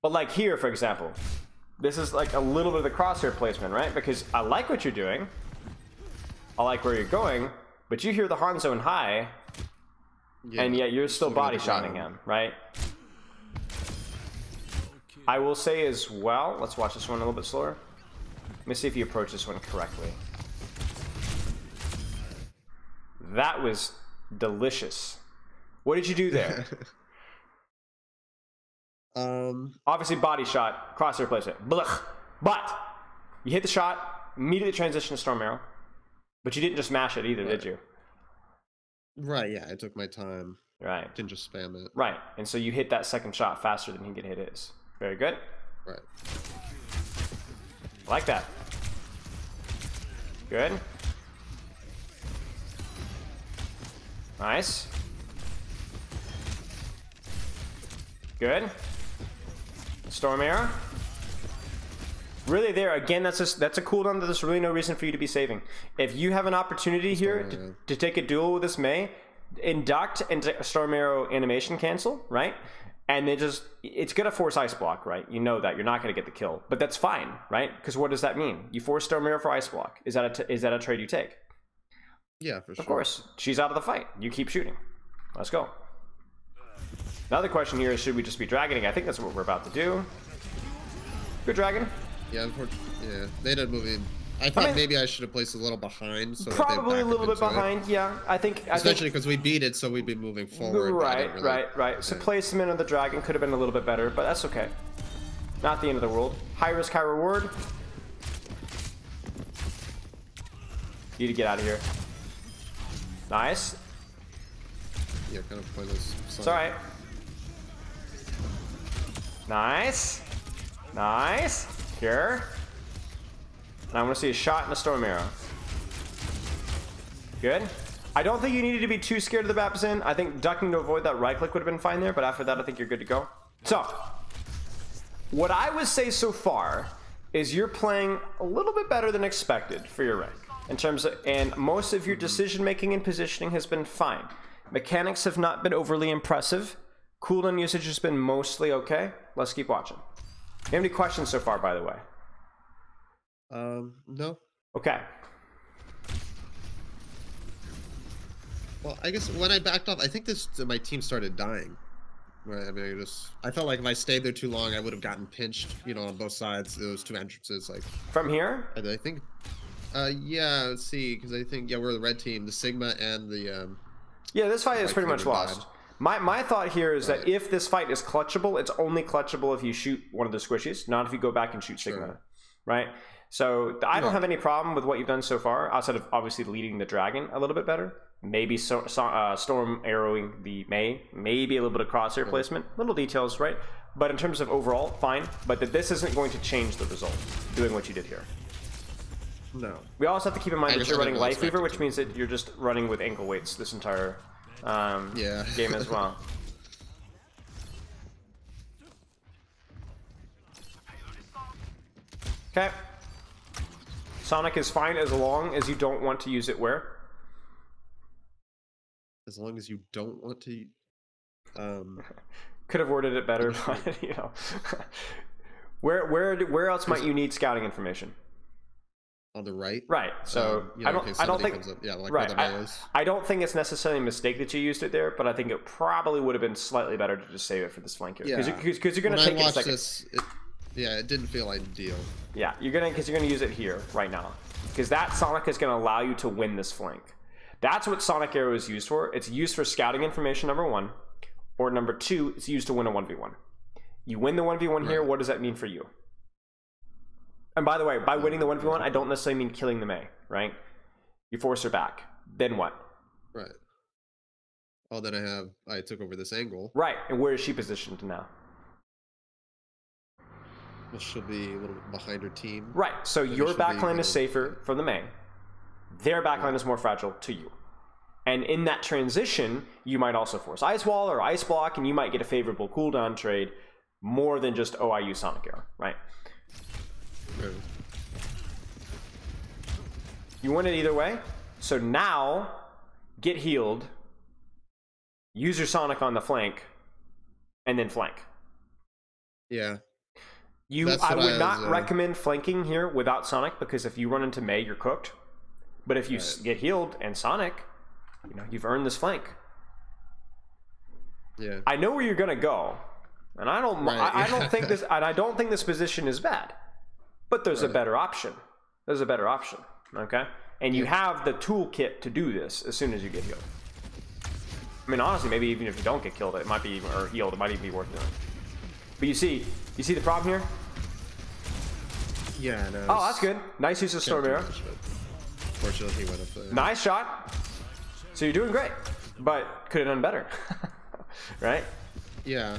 But like here, for example, this is like a little bit of the crosshair placement, right? Because I like what you're doing. I like where you're going, but you hear the Hanzo in high, and yet you're still body shotting him, right? I will say as well, let's watch this one a little bit slower. Let me see if you approach this one correctly. That was delicious. What did you do there? Obviously body shot, crosshair placement, blech. But you hit the shot, immediately transition to Storm Arrow. But you didn't just mash it either, did you? Right, yeah, I took my time. Right. Didn't just spam it. Right, and so you hit that second shot faster than he could hit his. Very good. Right. I like that. Good. Nice. Good. Storm Arrow. Really there, again, that's a cooldown that there's really no reason for you to be saving. If you have an opportunity here to take a duel with this Mei, induct and Storm Arrow animation cancel, right? And it's gonna force Ice Block, right? You know that, you're not gonna get the kill, but that's fine, right? Because what does that mean? You force Storm Arrow for Ice Block. Is that a trade you take? Yeah, for sure. Of course, she's out of the fight. You keep shooting. Let's go. Another question here is, should we just be dragoning? I think that's what we're about to do. Good dragon. Yeah, they didn't move in. I thought maybe I should have placed a little behind. So probably a little bit behind, it. Yeah. Especially because we beat it, so we'd be moving forward. Right. So placement of the dragon could have been a little bit better, but that's okay. Not the end of the world. High risk, high reward. Need to get out of here. Nice. Yeah, kind of pointless. It's alright. Nice. Nice. Here. And I want to see a shot and a Storm Arrow. Good. I don't think you needed to be too scared of the Baptizin. I think ducking to avoid that right click would have been fine there, but after that I think you're good to go. So, what I would say so far is you're playing a little bit better than expected for your rank. In terms of, and most of your decision making and positioning has been fine. Mechanics have not been overly impressive. Cooldown usage has been mostly okay. Let's keep watching. You have any questions so far, by the way? No. Okay. Well, I guess when I backed off, I think my team started dying. Right. I mean, I felt like if I stayed there too long, I would have gotten pinched, on both sides. Those two entrances, like from here. I think. Yeah. Let's see, because I think we're the red team, the Sigma and the. Yeah, this fight is pretty much lost. My thought here is that if this fight is clutchable, it's only clutchable if you shoot one of the squishies, not if you go back and shoot Sigma, right? So I don't have any problem with what you've done so far, outside of obviously leading the dragon a little bit better. Maybe storm arrowing the Mei, maybe a little bit of crosshair placement, little details, right? But in terms of overall, fine. But this isn't going to change the result, doing what you did here. No. We also have to keep in mind that you're running Life Weaver, which means that you're just running with ankle weights this entire game as well. Okay. Sonic is fine as long as you don't want to use it where? As long as you don't want to... Could have worded it better, but, Where else might you need scouting information? On the right, right. So I don't think I don't think it's necessarily a mistake that you used it there, but I think it probably would have been slightly better to just save it for this flank here, because you're gonna take it a second. It didn't feel ideal. Yeah, you're gonna use it here right now, because that Sonic is gonna allow you to win this flank. That's what Sonic Arrow is used for. It's used for scouting information, number one, or number two, it's used to win a 1v1. You win the 1v1 here. What does that mean for you? And by the way, by winning the 1v1, I don't necessarily mean killing the Mei, right? You force her back. Then what? Right. Oh, then I took over this angle. Right, and where is she positioned now? Well, she'll be a little bit behind her team. Right, so your backline is safer from the main. Their backline is more fragile to you. And in that transition, you might also force Ice Wall or Ice Block, and you might get a favorable cooldown trade more than just, oh, I use Sonic Arrow, right? Right. You win it either way. So now, get healed, use your Sonic on the flank, and then flank. Yeah. I would not recommend flanking here without Sonic, because if you run into Mei, you're cooked. But if you get healed and Sonic, you know, you've earned this flank. Yeah. I know where you're gonna go, and I don't. I don't think this. And I don't think this position is bad. But there's a better option. There's a better option. Okay, and you have the toolkit to do this as soon as you get healed. I mean, honestly, maybe even if you don't get killed, it might be or healed. It might even be worth doing. But you see the problem here? Yeah, no. Oh, that's good. Nice use of Storm Arrow. Fortunately, he went up there. Nice shot. So you're doing great, but could have done better, right? Yeah.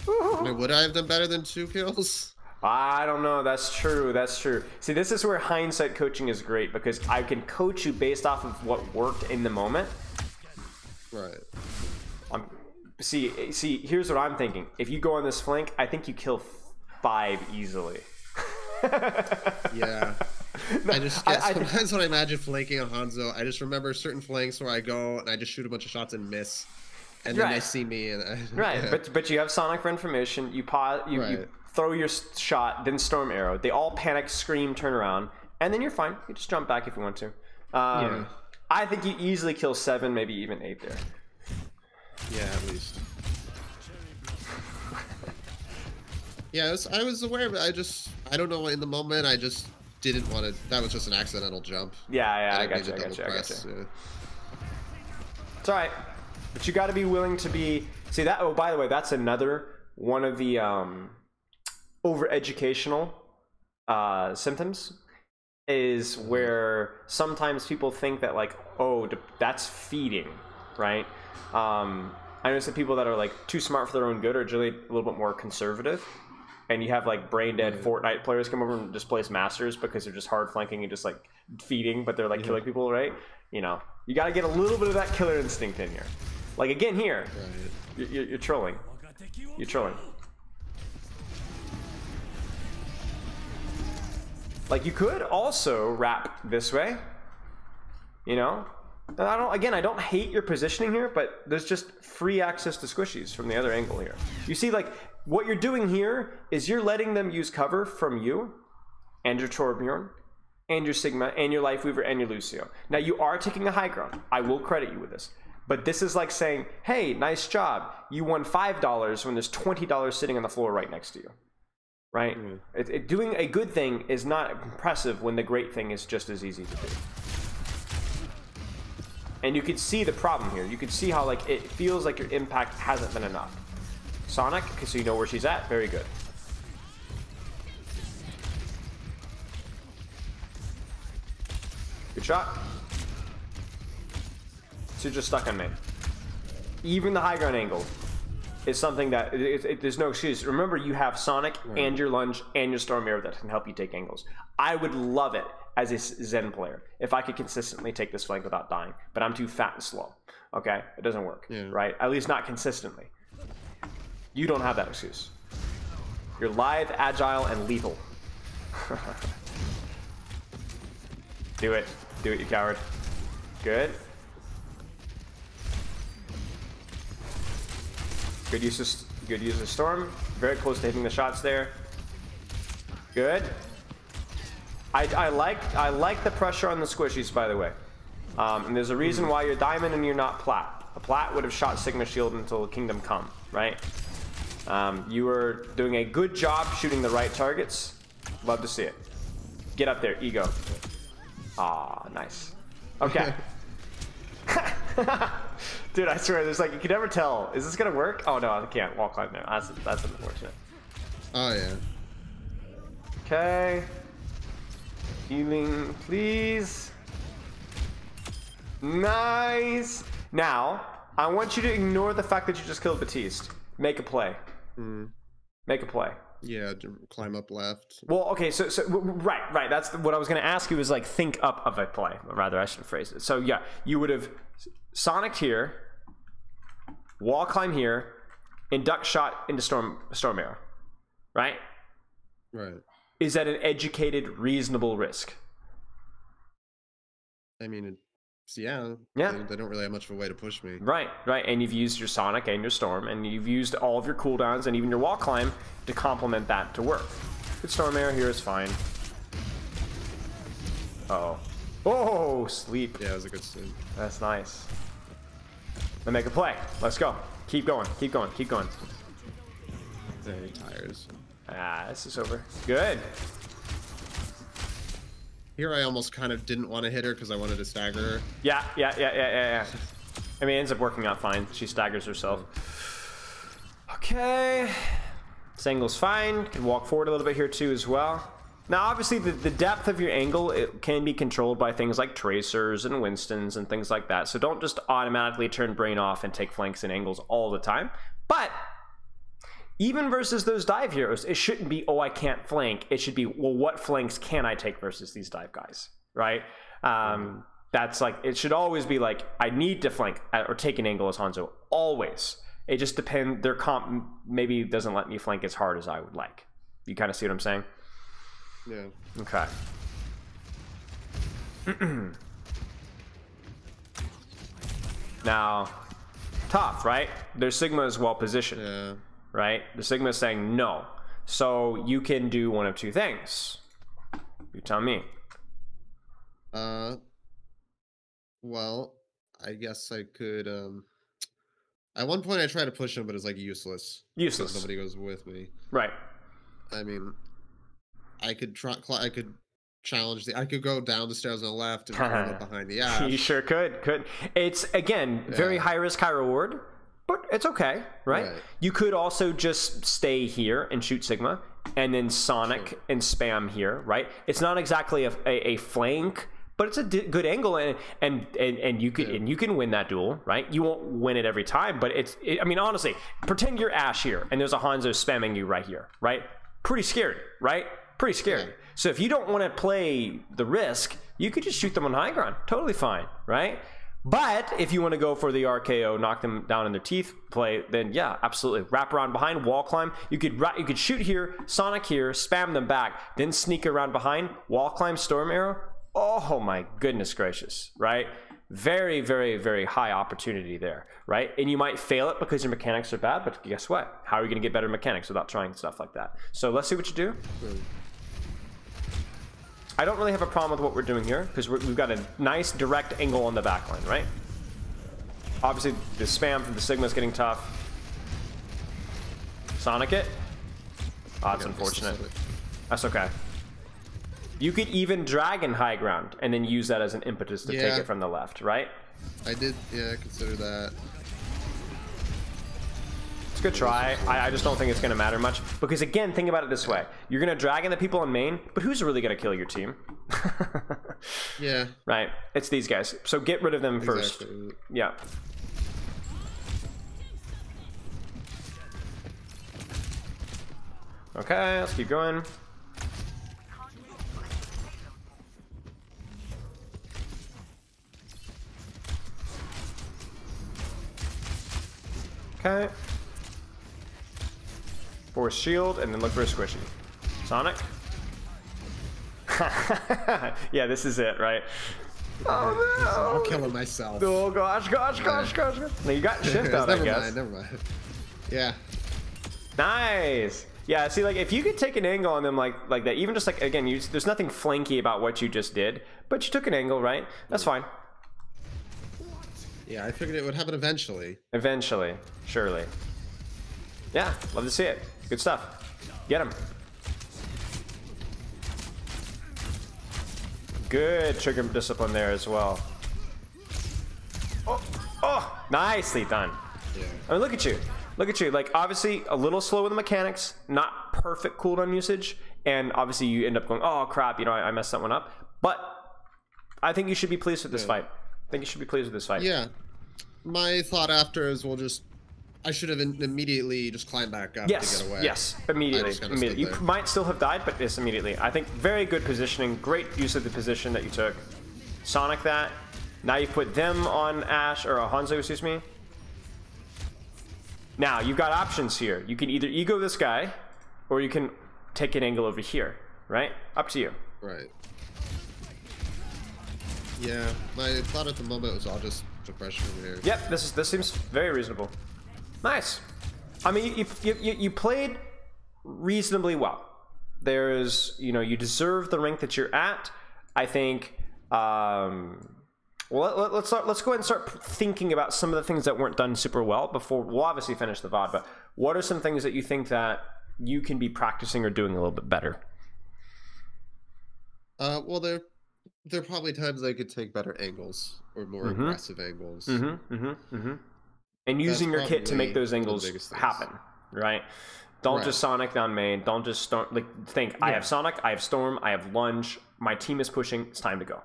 I mean, would I have done better than 2 kills? I don't know. That's true. That's true. See, this is where hindsight coaching is great, because I can coach you based off of what worked in the moment. Right. See, here's what I'm thinking. If you go on this flank, I think you kill 5 easily. Yeah. I just get, sometimes when I imagine flanking on Hanzo, I just remember certain flanks where I go and I just shoot a bunch of shots and miss, and then they see me and but you have Sonic for information. You pause, you throw your shot, then Storm Arrow. They all panic, scream, turn around, and then you're fine. You just jump back if you want to. I think you easily kill 7, maybe even 8 there. Yeah, at least. Yeah, I was aware, but I don't know, in the moment, I just didn't want to, that was just an accidental jump. Yeah, I got you. Yeah. It's all right. But you got to be willing to be, see that, oh, by the way, that's another one of the over-educational symptoms, is where sometimes people think that, like, oh, that's feeding, right? I notice that people that are like too smart for their own good are generally a little bit more conservative, and you have like brain dead Fortnite players come over and displace masters because they're just hard flanking and just like feeding, but they're like killing people, right? You know, you got to get a little bit of that killer instinct in here. Like again here, you're trolling. You're trolling. Like you could also wrap this way, you know. And I don't hate your positioning here, but there's just free access to squishies from the other angle here. You see, like, what you're doing here is you're letting them use cover from you and your Torbjorn and your Sigma and your Lifeweaver and your Lucio. Now, you are taking a high ground. I will credit you with this. But this is like saying, hey, nice job. You won $5 when there's $20 sitting on the floor right next to you. Right? Doing a good thing is not impressive when the great thing is just as easy to do. And you can see the problem here. You can see how like it feels like your impact hasn't been enough. Sonic, okay, so you know where she's at. Very good. Good shot. So you're just stuck on me. Even the high ground angle is something that there's no excuse. Remember, you have Sonic and your lunge and your Storm Arrow that can help you take angles. I would love it as a Zen player if I could consistently take this flank without dying, but I'm too fat and slow. Okay, it doesn't work, right? At least not consistently. You don't have that excuse. You're lithe, agile, and lethal. Do it, you coward. Good. Good use of Storm. Very close to hitting the shots there. Good. I like the pressure on the squishies, by the way. And there's a reason why you're diamond and you're not plat. A plat would have shot Sigma Shield until Kingdom Come, right? You were doing a good job shooting the right targets. Love to see it. Get up there, ego. Ah, nice. Okay. Dude, I swear, there's like, you can never tell. Is this gonna work? Oh no, I can't wall climb now. That's unfortunate. Oh yeah. Okay. Healing, please. Nice. Now, I want you to ignore the fact that you just killed Batiste. Make a play. Make a play. Yeah, climb up left. Well, okay, so right. That's what I was going to ask you, is like think up of a play. Or rather, I should phrase it. So yeah, you would have Sonic here, wall climb here, induct shot into storm arrow, right? Right. Is that an educated, reasonable risk? I mean, yeah. They don't really have much of a way to push me. Right. And you've used your Sonic and your Storm, and you've used all of your cooldowns and even your wall climb to complement that to work. Good Storm arrow here is fine. Uh-oh. Oh, sleep. Yeah, it was a good sleep. That's nice. Then make a play. Let's go. Keep going. Yeah, he tires. This is over. Good. Here I almost kind of didn't want to hit her because I wanted to stagger her. Yeah. I mean, it ends up working out fine. She staggers herself. Okay. This angle's fine. Can walk forward a little bit here too as well. Now, obviously, the depth of your angle, it can be controlled by things like tracers and Winstons and things like that. So don't just automatically turn brain off and take flanks and angles all the time. But even versus those dive heroes, it shouldn't be, oh, I can't flank. It should be, well, what flanks can I take versus these dive guys, right? That's like, it should always be like, I need to flank or take an angle as Hanzo, always. It just depends, their comp maybe doesn't let me flank as hard as I would like. You kind of see what I'm saying? Yeah. Okay. Now, tough, right? Their Sigma is well positioned. Yeah. Right? The Sigma is saying no. So you can do one of two things. You tell me. Well, I guess I could, at one point I tried to push him, but it's like useless. Useless. Nobody goes with me. Right. I mean, I could challenge I could go down the stairs on the left and climb up behind the ash. You sure could. It's, again, very high risk, high reward. But it's okay, right? You could also just stay here and shoot Sigma, and then Sonic and spam here, right? It's not exactly a flank, but it's a good angle, and you can win that duel, right? You won't win it every time, but I mean, honestly, pretend you're Ash here, and there's a Hanzo spamming you right here, right? Pretty scary, right? Pretty scary. Yeah. So if you don't want to play the risk, you could just shoot them on high ground, totally fine, right? But if you want to go for the RKO, knock them down in their teeth play, then yeah, absolutely. Wrap around behind, wall climb. You could shoot here, Sonic here, spam them back, then sneak around behind, wall climb, storm arrow. Oh my goodness gracious, right? Very, very, very high opportunity there, right? And you might fail it because your mechanics are bad, but guess what? How are you going to get better mechanics without trying stuff like that? So let's see what you do. I don't really have a problem with what we're doing here because we've got a nice direct angle on the backline, right? Obviously, the spam from the Sigma is getting tough. Sonic it. Oh, that's unfortunate. That's okay. You could even dragon high ground and then use that as an impetus to take it from the left, right? I did, consider that. It's a good try. I just don't think it's going to matter much. Because again, think about it this way. You're going to dragon the people in main, but who's really going to kill your team? Yeah. Right. It's these guys. So get rid of them first. Yeah. Okay, let's keep going. Okay. Force shield, and then look for a squishy. Sonic. Yeah, this is it, right? Oh no! I'm killing myself. Oh gosh. No, you got shift out, I guess. Never mind. Yeah. Nice. Yeah, see, like, if you could take an angle on them like that, even just like, again, there's nothing flanky about what you just did, but you took an angle, right? That's fine. Yeah, I figured it would happen eventually. Eventually, surely. Yeah, love to see it. Good stuff. Get him. Good trigger discipline there as well. Oh, nicely done. Yeah. I mean, look at you. Look at you. Like, obviously, a little slow with the mechanics, not perfect cooldown usage, and obviously you end up going, oh, crap, you know, I messed that one up. But I think you should be pleased with this fight. I think you should be pleased with this fight. Yeah. my thought after is I should have immediately just climbed back up to get away. Yes, immediately. You might still have died, but yes, immediately. I think very good positioning, great use of the position that you took. Sonic that. Now you put them on Ash, or Hanzo, excuse me. Now, you've got options here. You can either ego this guy, or you can take an angle over here, right? Up to you. Right. Yeah, my thought at the moment was I'll just pressure over here. Yep, this seems very reasonable. Nice. I mean, you played reasonably well. There's, you know, you deserve the rank that you're at. I think. Well, let's go ahead and start thinking about some of the things that weren't done super well before we'll obviously finish the VOD. But what are some things that you think that you can be practicing or doing a little bit better? Well, there are probably times I could take better angles or more aggressive angles. And using your kit to make those angles happen, right? Don't just Sonic down main. Don't just start, like, think, I have Sonic, I have Storm, I have Lunge, my team is pushing, it's time to go.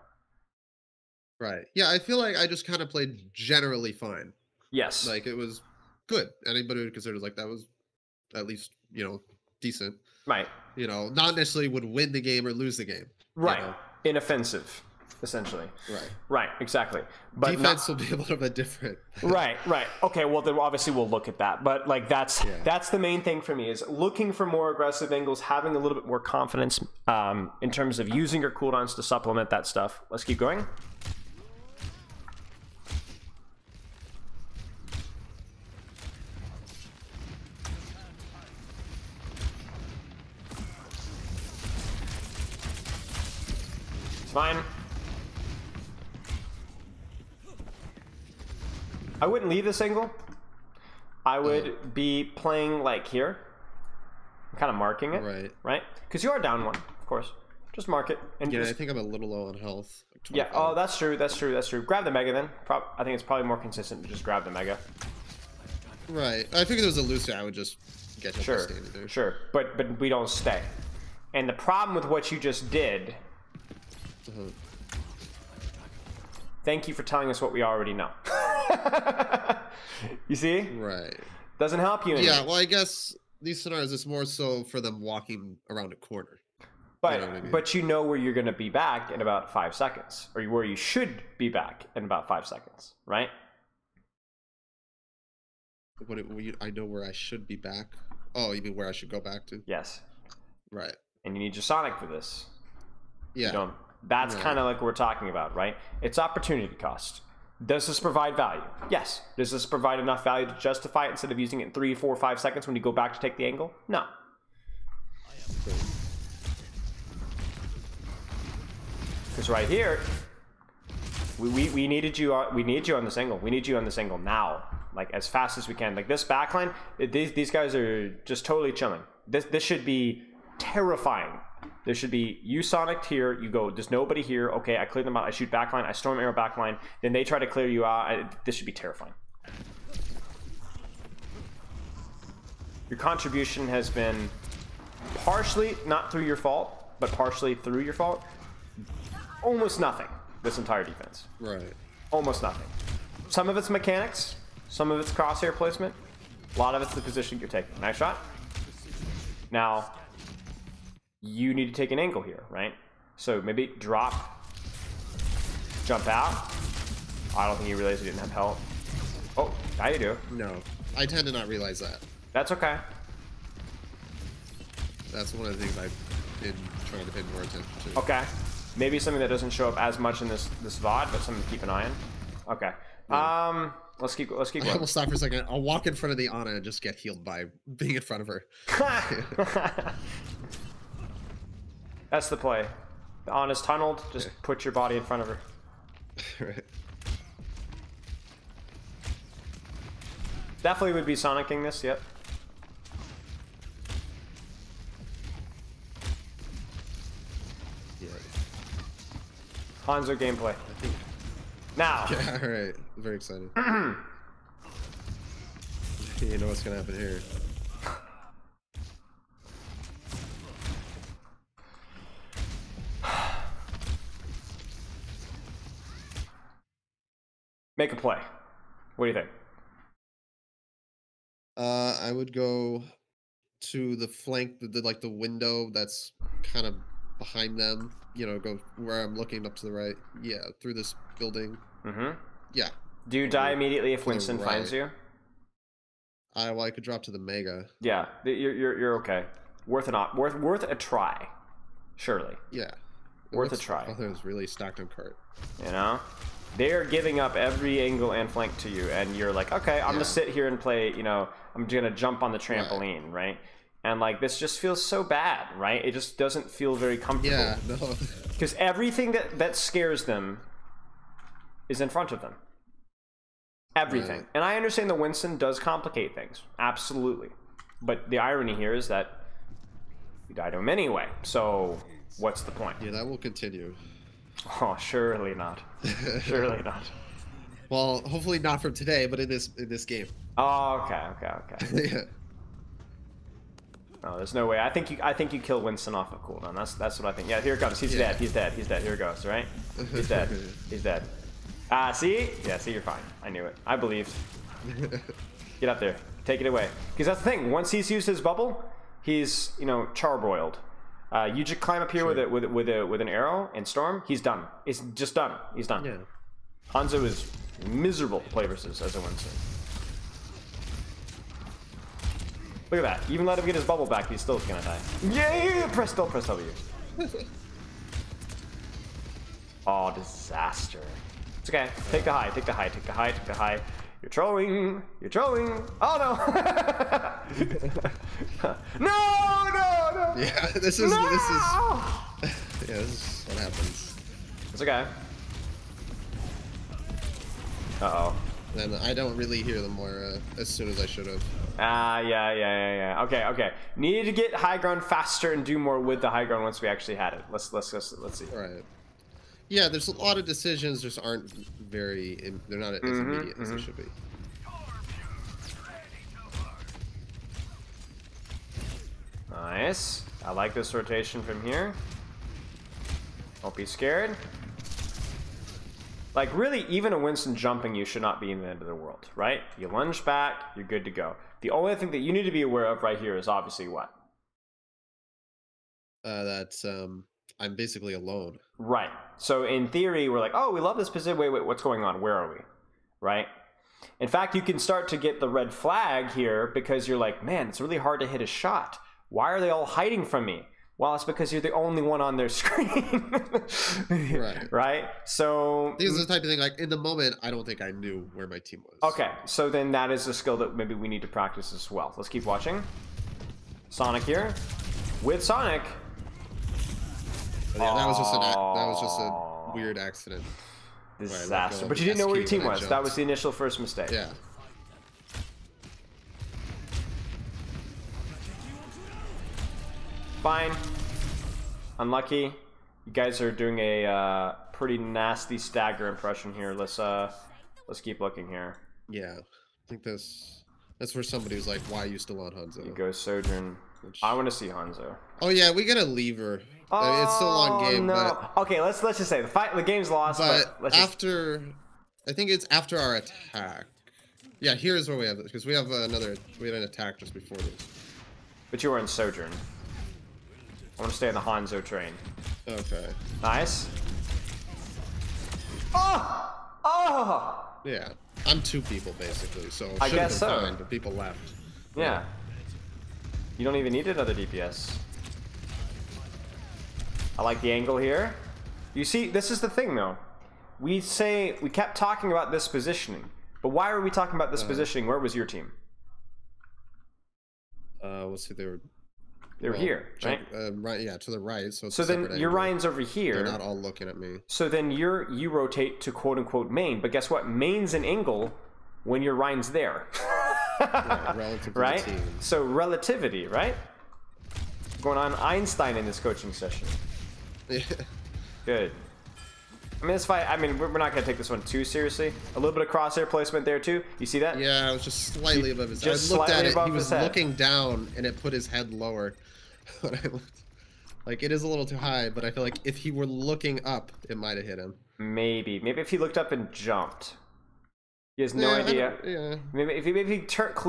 Right. Yeah, I feel like I just kind of played generally fine. Yes. Like, it was good. Anybody would consider, like, that was at least, you know, decent. Right. You know, not necessarily would win the game or lose the game. Right. You know? Inoffensive, essentially. Right. Right, exactly. But defense will be a little bit different. Right. Okay, well, then obviously we'll look at that. But, like, that's the main thing for me, is looking for more aggressive angles, having a little bit more confidence in terms of using your cooldowns to supplement that stuff. Let's keep going. It's fine. I wouldn't leave this angle. I would be playing like here. I'm kind of marking it. Right? Because you are down one, of course. Just mark it. And I think I'm a little low on health. Like oh, that's true. Grab the Mega then. I think it's probably more consistent to just grab the Mega. Right. I think if it was a Lucia, I would just get hit by standing there. Sure. But we don't stay. And the problem with what you just did... Thank you for telling us what we already know. You see? Right. Doesn't help you anymore. Yeah, well, I guess these scenarios, it's more so for them walking around a corner. But you know what I mean? But you know where you're going to be back in about 5 seconds. Or where you should be back in about 5 seconds, right? I know where I should be back. Oh, you mean where I should go back to? Yes. Right. And you need your Sonic for this. Yeah. You don't. That's kind of like what we're talking about, right? It's opportunity cost. Does this provide value? Yes. Does this provide enough value to justify it instead of using it in 3, 4, 5 seconds when you go back to take the angle? No. Because right here, we needed you. We need you on this angle. We need you on this angle now, like as fast as we can. Like this backline, these guys are just totally chilling. This should be terrifying. There should be you Sonic here, you go, there's nobody here, okay, I clear them out, I shoot backline, I storm arrow backline, then they try to clear you out. This should be terrifying. Your contribution has been partially not through your fault, but partially through your fault. Almost nothing this entire defense. Right. Almost nothing. Some of it's mechanics, some of it's crosshair placement, a lot of it's the position you're taking. Nice shot. Now, you need to take an angle here, right? So maybe drop, jump out. I don't think you realized you didn't have help. Oh, now you do. No, I tend to not realize that. That's okay. That's one of the things I've been trying to pay more attention to. Okay. Maybe something that doesn't show up as much in this VOD, but something to keep an eye on. Okay. Yeah. Let's keep going. I will stop for a second. I'll walk in front of the Ana and just get healed by being in front of her. That's the play. The Ana's tunneled. Just put your body in front of her. Right. Definitely would be Sonicking this. Yep. Yeah. Hanzo gameplay. Now. Yeah. All right. I'm very excited. You know what's gonna happen here. Make a play. What do you think? I would go to the flank, like the window that's kind of behind them. You know, go where I'm looking up to the right. Yeah, through this building. Mm-hmm. Yeah. Do you die immediately if Winston right. finds you? Well, I could drop to the Mega. Yeah, you're okay. Worth a try. Surely. Yeah. Worth a try. I thought it was really stacked on cart. You know? They are giving up every angle and flank to you, and you're like, okay, I'm gonna sit here and play, you know, I'm gonna jump on the trampoline, right? And like, this just feels so bad, right? It just doesn't feel very comfortable. Yeah, no. Because everything that scares them is in front of them. Everything. Right. And I understand that Winston does complicate things. Absolutely. But the irony here is that you die to him anyway. So what's the point? Yeah, that will continue. Oh, surely not. Surely not. Well, hopefully not from today, but in this game. Oh, okay. Yeah. Oh, there's no way. I think you kill Winston off of cooldown. That's what I think. Yeah, here it comes. He's dead. He's dead. Here it goes. Right? He's dead. He's dead. See? Yeah, see, you're fine. I knew it. I believed. Get up there. Take it away. Because that's the thing. Once he's used his bubble, he's, you know, charbroiled. You just climb up here with an arrow and storm. He's done. It's just done. He's done. Yeah. Hanzo is miserable to play versus as a Winston. Look at that. Even let him get his bubble back, he's still gonna die. Yeah, press W. Oh, disaster. It's okay. Take the high. You're trolling. Oh no. No. Yeah, this is yeah, this is what happens. It's okay. Uh-oh. And I don't really hear them more as soon as I should have. Yeah. Okay. Needed to get high ground faster and do more with the high ground once we actually had it. Let's see. Right. Yeah, there's a lot of decisions just aren't very. They're not as immediate as they should be. Nice. I like this rotation from here. Don't be scared. Like, really, even a Winston jumping you should not be in the end of the world, right? You lunge back, you're good to go. The only thing that you need to be aware of right here is obviously what? That's I'm basically alone. Right. So in theory, we're like, oh, we love this position. Wait, what's going on? Where are we? Right? In fact, you can start to get the red flag here because you're like, man, it's really hard to hit a shot. Why are they all hiding from me? Well, it's because you're the only one on their screen. Right. Right? So this is the type of thing, like, in the moment, I don't think I knew where my team was. Okay, so then that is a skill that maybe we need to practice as well. Let's keep watching. Sonic here. With Sonic. Yeah, that was just a weird accident. Disaster. But you didn't know where your team was. That was the initial first mistake. Yeah. Fine. Unlucky. You guys are doing a pretty nasty stagger impression here. Let's keep looking here. Yeah. I think that's where somebody was like, why are you still on Hanzo? You go Sojourn. I want to see Hanzo. Oh yeah, we gotta leave her. Oh, it's still a long game, no. but okay, let's just say the game's lost. But after, I think it's after our attack. Yeah, here's where we have it because we had an attack just before this. But you were in Sojourn. I want to stay on the Hanzo train. Okay. Nice. Oh! Yeah, I'm two people basically, so I guess so. Fine, but people left. Yeah. You don't even need another DPS. I like the angle here. You see, this is the thing though. We kept talking about this positioning, but why were we talking about this positioning? Where was your team? Let's see, they were here, right? Right, yeah, to the right. So then your Ryan's over here. They're not all looking at me. So then you rotate to quote unquote main, but guess what? Main's an angle when your Ryan's there. Yeah, relative to right? the team. So relativity, right? Going on Einstein in this coaching session. Yeah. Good. I mean, this fight, we're not going to take this one too seriously. A little bit of crosshair placement there, too. You see that? Yeah, it was just slightly above his head. Just I looked at slightly it, above he was his head. looking down, and it put his head lower. When I looked. Like, it is a little too high, but I feel like if he were looking up, it might have hit him. Maybe if he looked up and jumped. He has no idea. Yeah. Maybe if he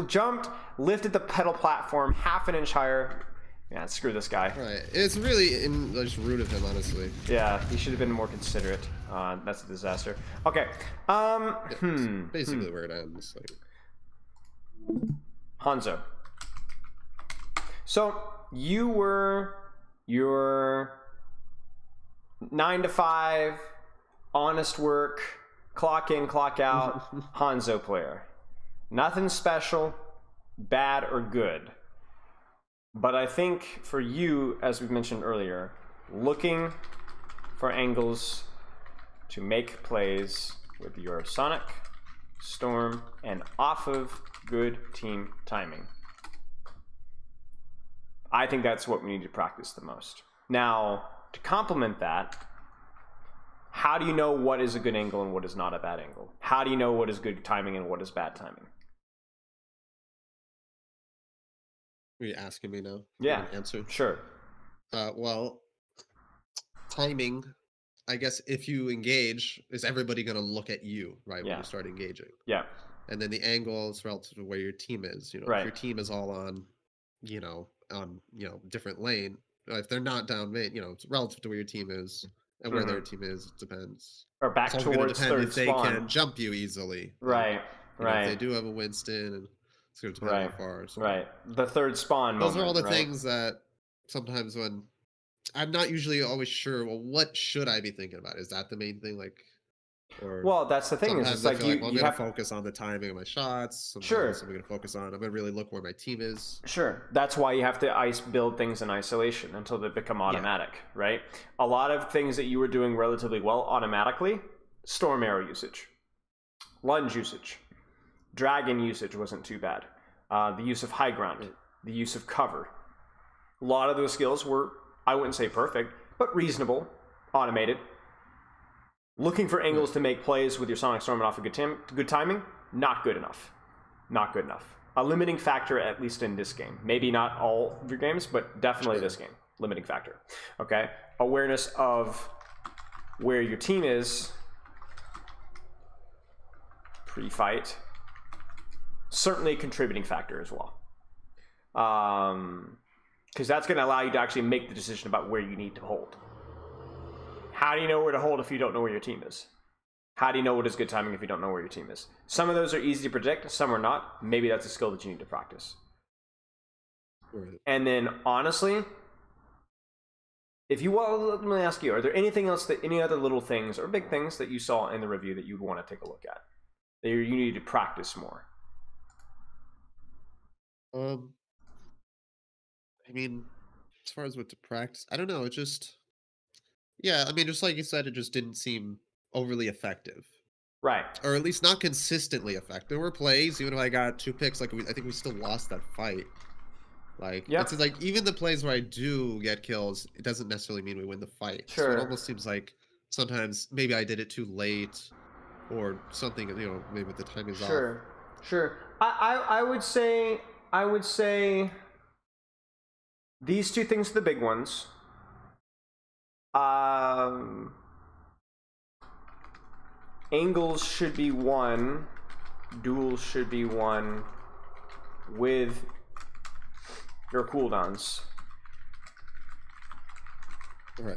jumped, lifted the pedal platform half an inch higher. Yeah, screw this guy. Right. It's really just rude of him, honestly. Yeah, he should have been more considerate. That's a disaster. Okay. Basically where it ends. Like. Hanzo. So you were your 9 to 5, honest work, clock in, clock out, Hanzo player. Nothing special, bad or good. But I think for you, as we mentioned earlier, looking for angles to make plays with your Sonic, Storm, and off of good team timing. I think that's what we need to practice the most. Now, to complement that, how do you know what is a good angle and what is not a bad angle? How do you know what is good timing and what is bad timing? Are you asking me now? Yeah. Answer? Sure. Well, timing, I guess if you engage, is everybody going to look at you, right, when you start engaging? Yeah. And then the angle is relative to where your team is. You know, if your team is all on, different lane, if they're not down main, it's relative to where your team is and where their team is, it depends. Or back towards third if they spawn. can jump you easily. Right. If they do have a Winston, and it's going to depend how far. So. Right. The third spawn Those are all the things that sometimes when I'm not usually always sure, well, what should I be thinking about? Is that the main thing? Or well, that's the thing. Is it's like you I'm going to focus on the timing of my shots. Sure. I'm going to focus on. I'm going to really look where my team is. Sure. That's why you have to build things in isolation until they become automatic, right? A lot of things that you were doing relatively well automatically, storm arrow usage, lunge usage, dragon usage wasn't too bad. The use of high ground, the use of cover. A lot of those skills were, I wouldn't say perfect, but reasonable, automated. Looking for angles to make plays with your Sonic Storm and off of good timing, not good enough. Not good enough. A limiting factor, at least in this game. Maybe not all of your games, but definitely this game. Limiting factor. Okay? Awareness of where your team is pre-fight. Certainly a contributing factor as well. Because that's going to allow you to actually make the decision about where you need to hold. How do you know where to hold if you don't know where your team is? How do you know what is good timing if you don't know where your team is? Some of those are easy to predict, some are not. Maybe that's a skill that you need to practice. Right. And then, honestly, let me ask you, are there anything else any other little things or big things that you saw in the review that you'd want to take a look at? That you need to practice more? I mean, as far as what to practice, I don't know. It just, just like you said, it just didn't seem overly effective. Right. Or at least not consistently effective. There were plays, even if I got 2 picks, I think we still lost that fight. It's like, even the plays where I do get kills, it doesn't necessarily mean we win the fight. Sure. So it almost seems like sometimes maybe I did it too late or something, maybe the time is off. Sure. I would say these 2 things are the big ones. Angles should be 1, duels should be 1 with your cooldowns. Right.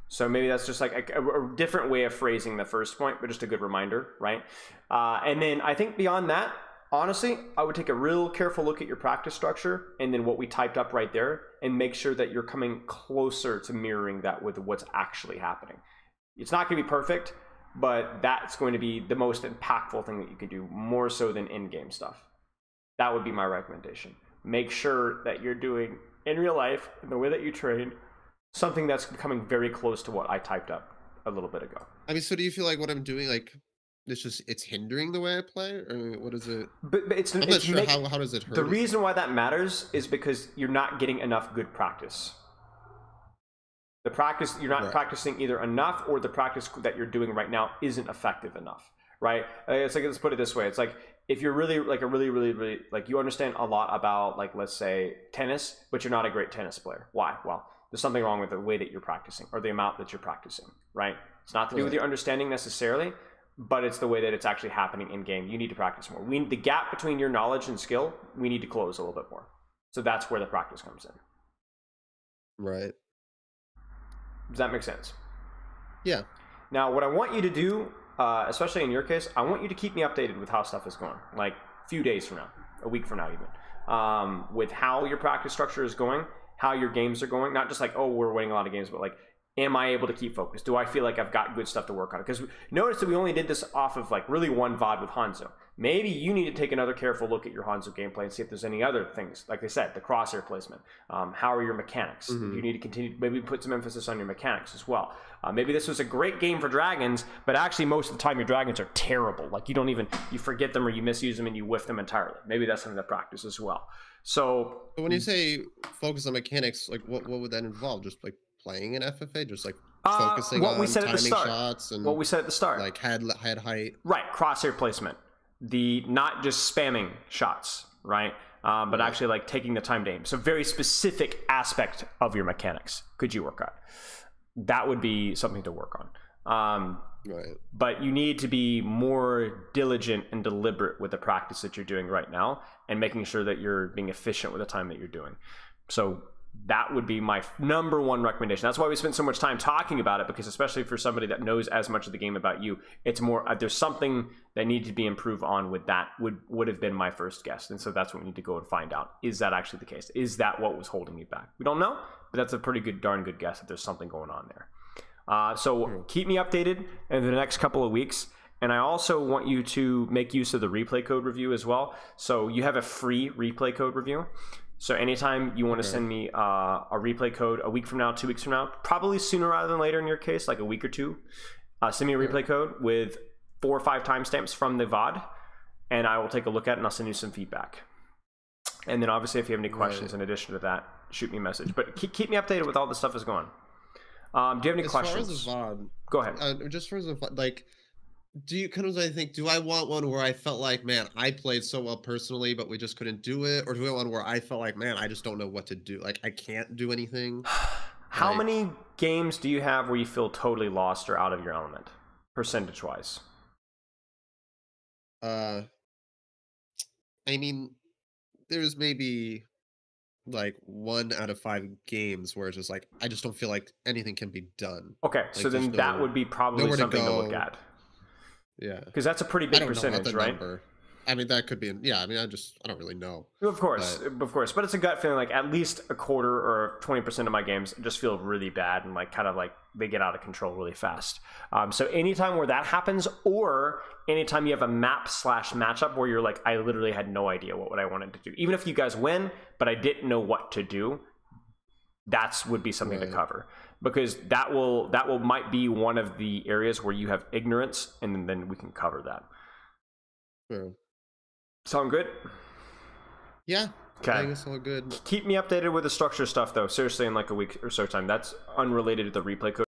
So maybe that's just like a different way of phrasing the first point, but just a good reminder, right? And then I think beyond that, honestly, I would take a real careful look at your practice structure and then what we typed up right there and make sure that you're coming closer to mirroring that with what's actually happening. It's not going to be perfect, but that's going to be the most impactful thing that you can do, more so than in-game stuff. That would be my recommendation. Make sure that you're doing, in real life, in the way that you train, something that's becoming very close to what I typed up a little bit ago. I mean, so do you feel like what I'm doing, it's hindering the way I play? Or what is it? But I'm not sure how does it hurt? The reason why that matters is because you're not getting enough good practice. The practice, you're not practicing either enough, or the practice that you're doing right now isn't effective enough, right? It's like, let's put it this way. It's like, if you're really like you understand a lot about, like, let's say tennis, but you're not a great tennis player. Why? Well, there's something wrong with the way that you're practicing or the amount that you're practicing, right? It's not to do with your understanding necessarily, but it's the way that it's actually happening in game. You need to practice more. The gap between your knowledge and skill, we need to close a little bit more. So that's where the practice comes in. Right. Does that make sense? Yeah. Now, what I want you to do, especially in your case, I want you to keep me updated with how stuff is going. Like a few days from now, a week from now even, with how your practice structure is going, how your games are going. Not just like, oh, we're winning a lot of games, but like, am I able to keep focused? Do I feel like I've got good stuff to work on? Because notice that we only did this off of like really one VOD with Hanzo. Maybe you need to take another careful look at your Hanzo gameplay and see if there's any other things. Like they said, the crosshair placement. How are your mechanics? You need to continue, maybe put some emphasis on your mechanics as well. Maybe this was a great game for dragons, but actually most of the time your dragons are terrible. Like you forget them or you misuse them and you whiff them entirely. Maybe that's something to practice as well. So when you say focus on mechanics, like what would that involve? Just like playing an FFA, just like focusing on timing shots and what we said at the start, like head height, right? Crosshair placement, not just spamming shots, right? But actually like taking the time to aim. So very specific aspect of your mechanics could you work on? That would be something to work on. Right. But you need to be more diligent and deliberate with the practice that you're doing right now and making sure that you're being efficient with the time that you're doing. So that would be my number one recommendation. That's why we spent so much time talking about it, because especially for somebody that knows as much of the game about you, it's more, there's something that needs to be improved on with that would have been my first guess. And so that's what we need to go and find out. Is that actually the case? Is that what was holding you back? We don't know, but that's a pretty good, darn good guess that there's something going on there. So keep me updated in the next couple of weeks. And I also want you to make use of the replay code review as well. So you have a free replay code review. So anytime you want to send me a replay code a week from now, 2 weeks from now, probably sooner rather than later in your case, like a week or two, send me a replay code with 4 or 5 timestamps from the VOD, and I will take a look at it and I'll send you some feedback. And then obviously if you have any questions in addition to that, shoot me a message. But keep me updated with all the stuff that's going on. Do you have any questions? As far as the VOD, go ahead. Just for the VOD, like, do I want one where I felt like, man, I played so well personally, but we just couldn't do it? Or do I want one where I felt like, man, I just don't know what to do? Like, I can't do anything? How many games do you have where you feel totally lost or out of your element, percentage-wise? I mean, there's maybe like 1 out of 5 games where it's just like, I just don't feel like anything can be done. Okay, like, so then that would be probably something to look at. Yeah, because that's a pretty big percentage, right? Number. I mean, that could be. Yeah, I mean, I don't really know. Of course, but it's a gut feeling. Like at least a quarter or 20% of my games just feel really bad and like kind of like they get out of control really fast. So anytime where that happens, or anytime you have a map/matchup where you're like, I literally had no idea what I wanted to do, even if you guys win, but I didn't know what to do. That's would be something to cover, because that might be one of the areas where you have ignorance, and then we can cover that. Sure. Sound good? Yeah. Okay. I think it's all good. Keep me updated with the structure stuff, though. Seriously, in like a week or so time. That's unrelated to the replay code.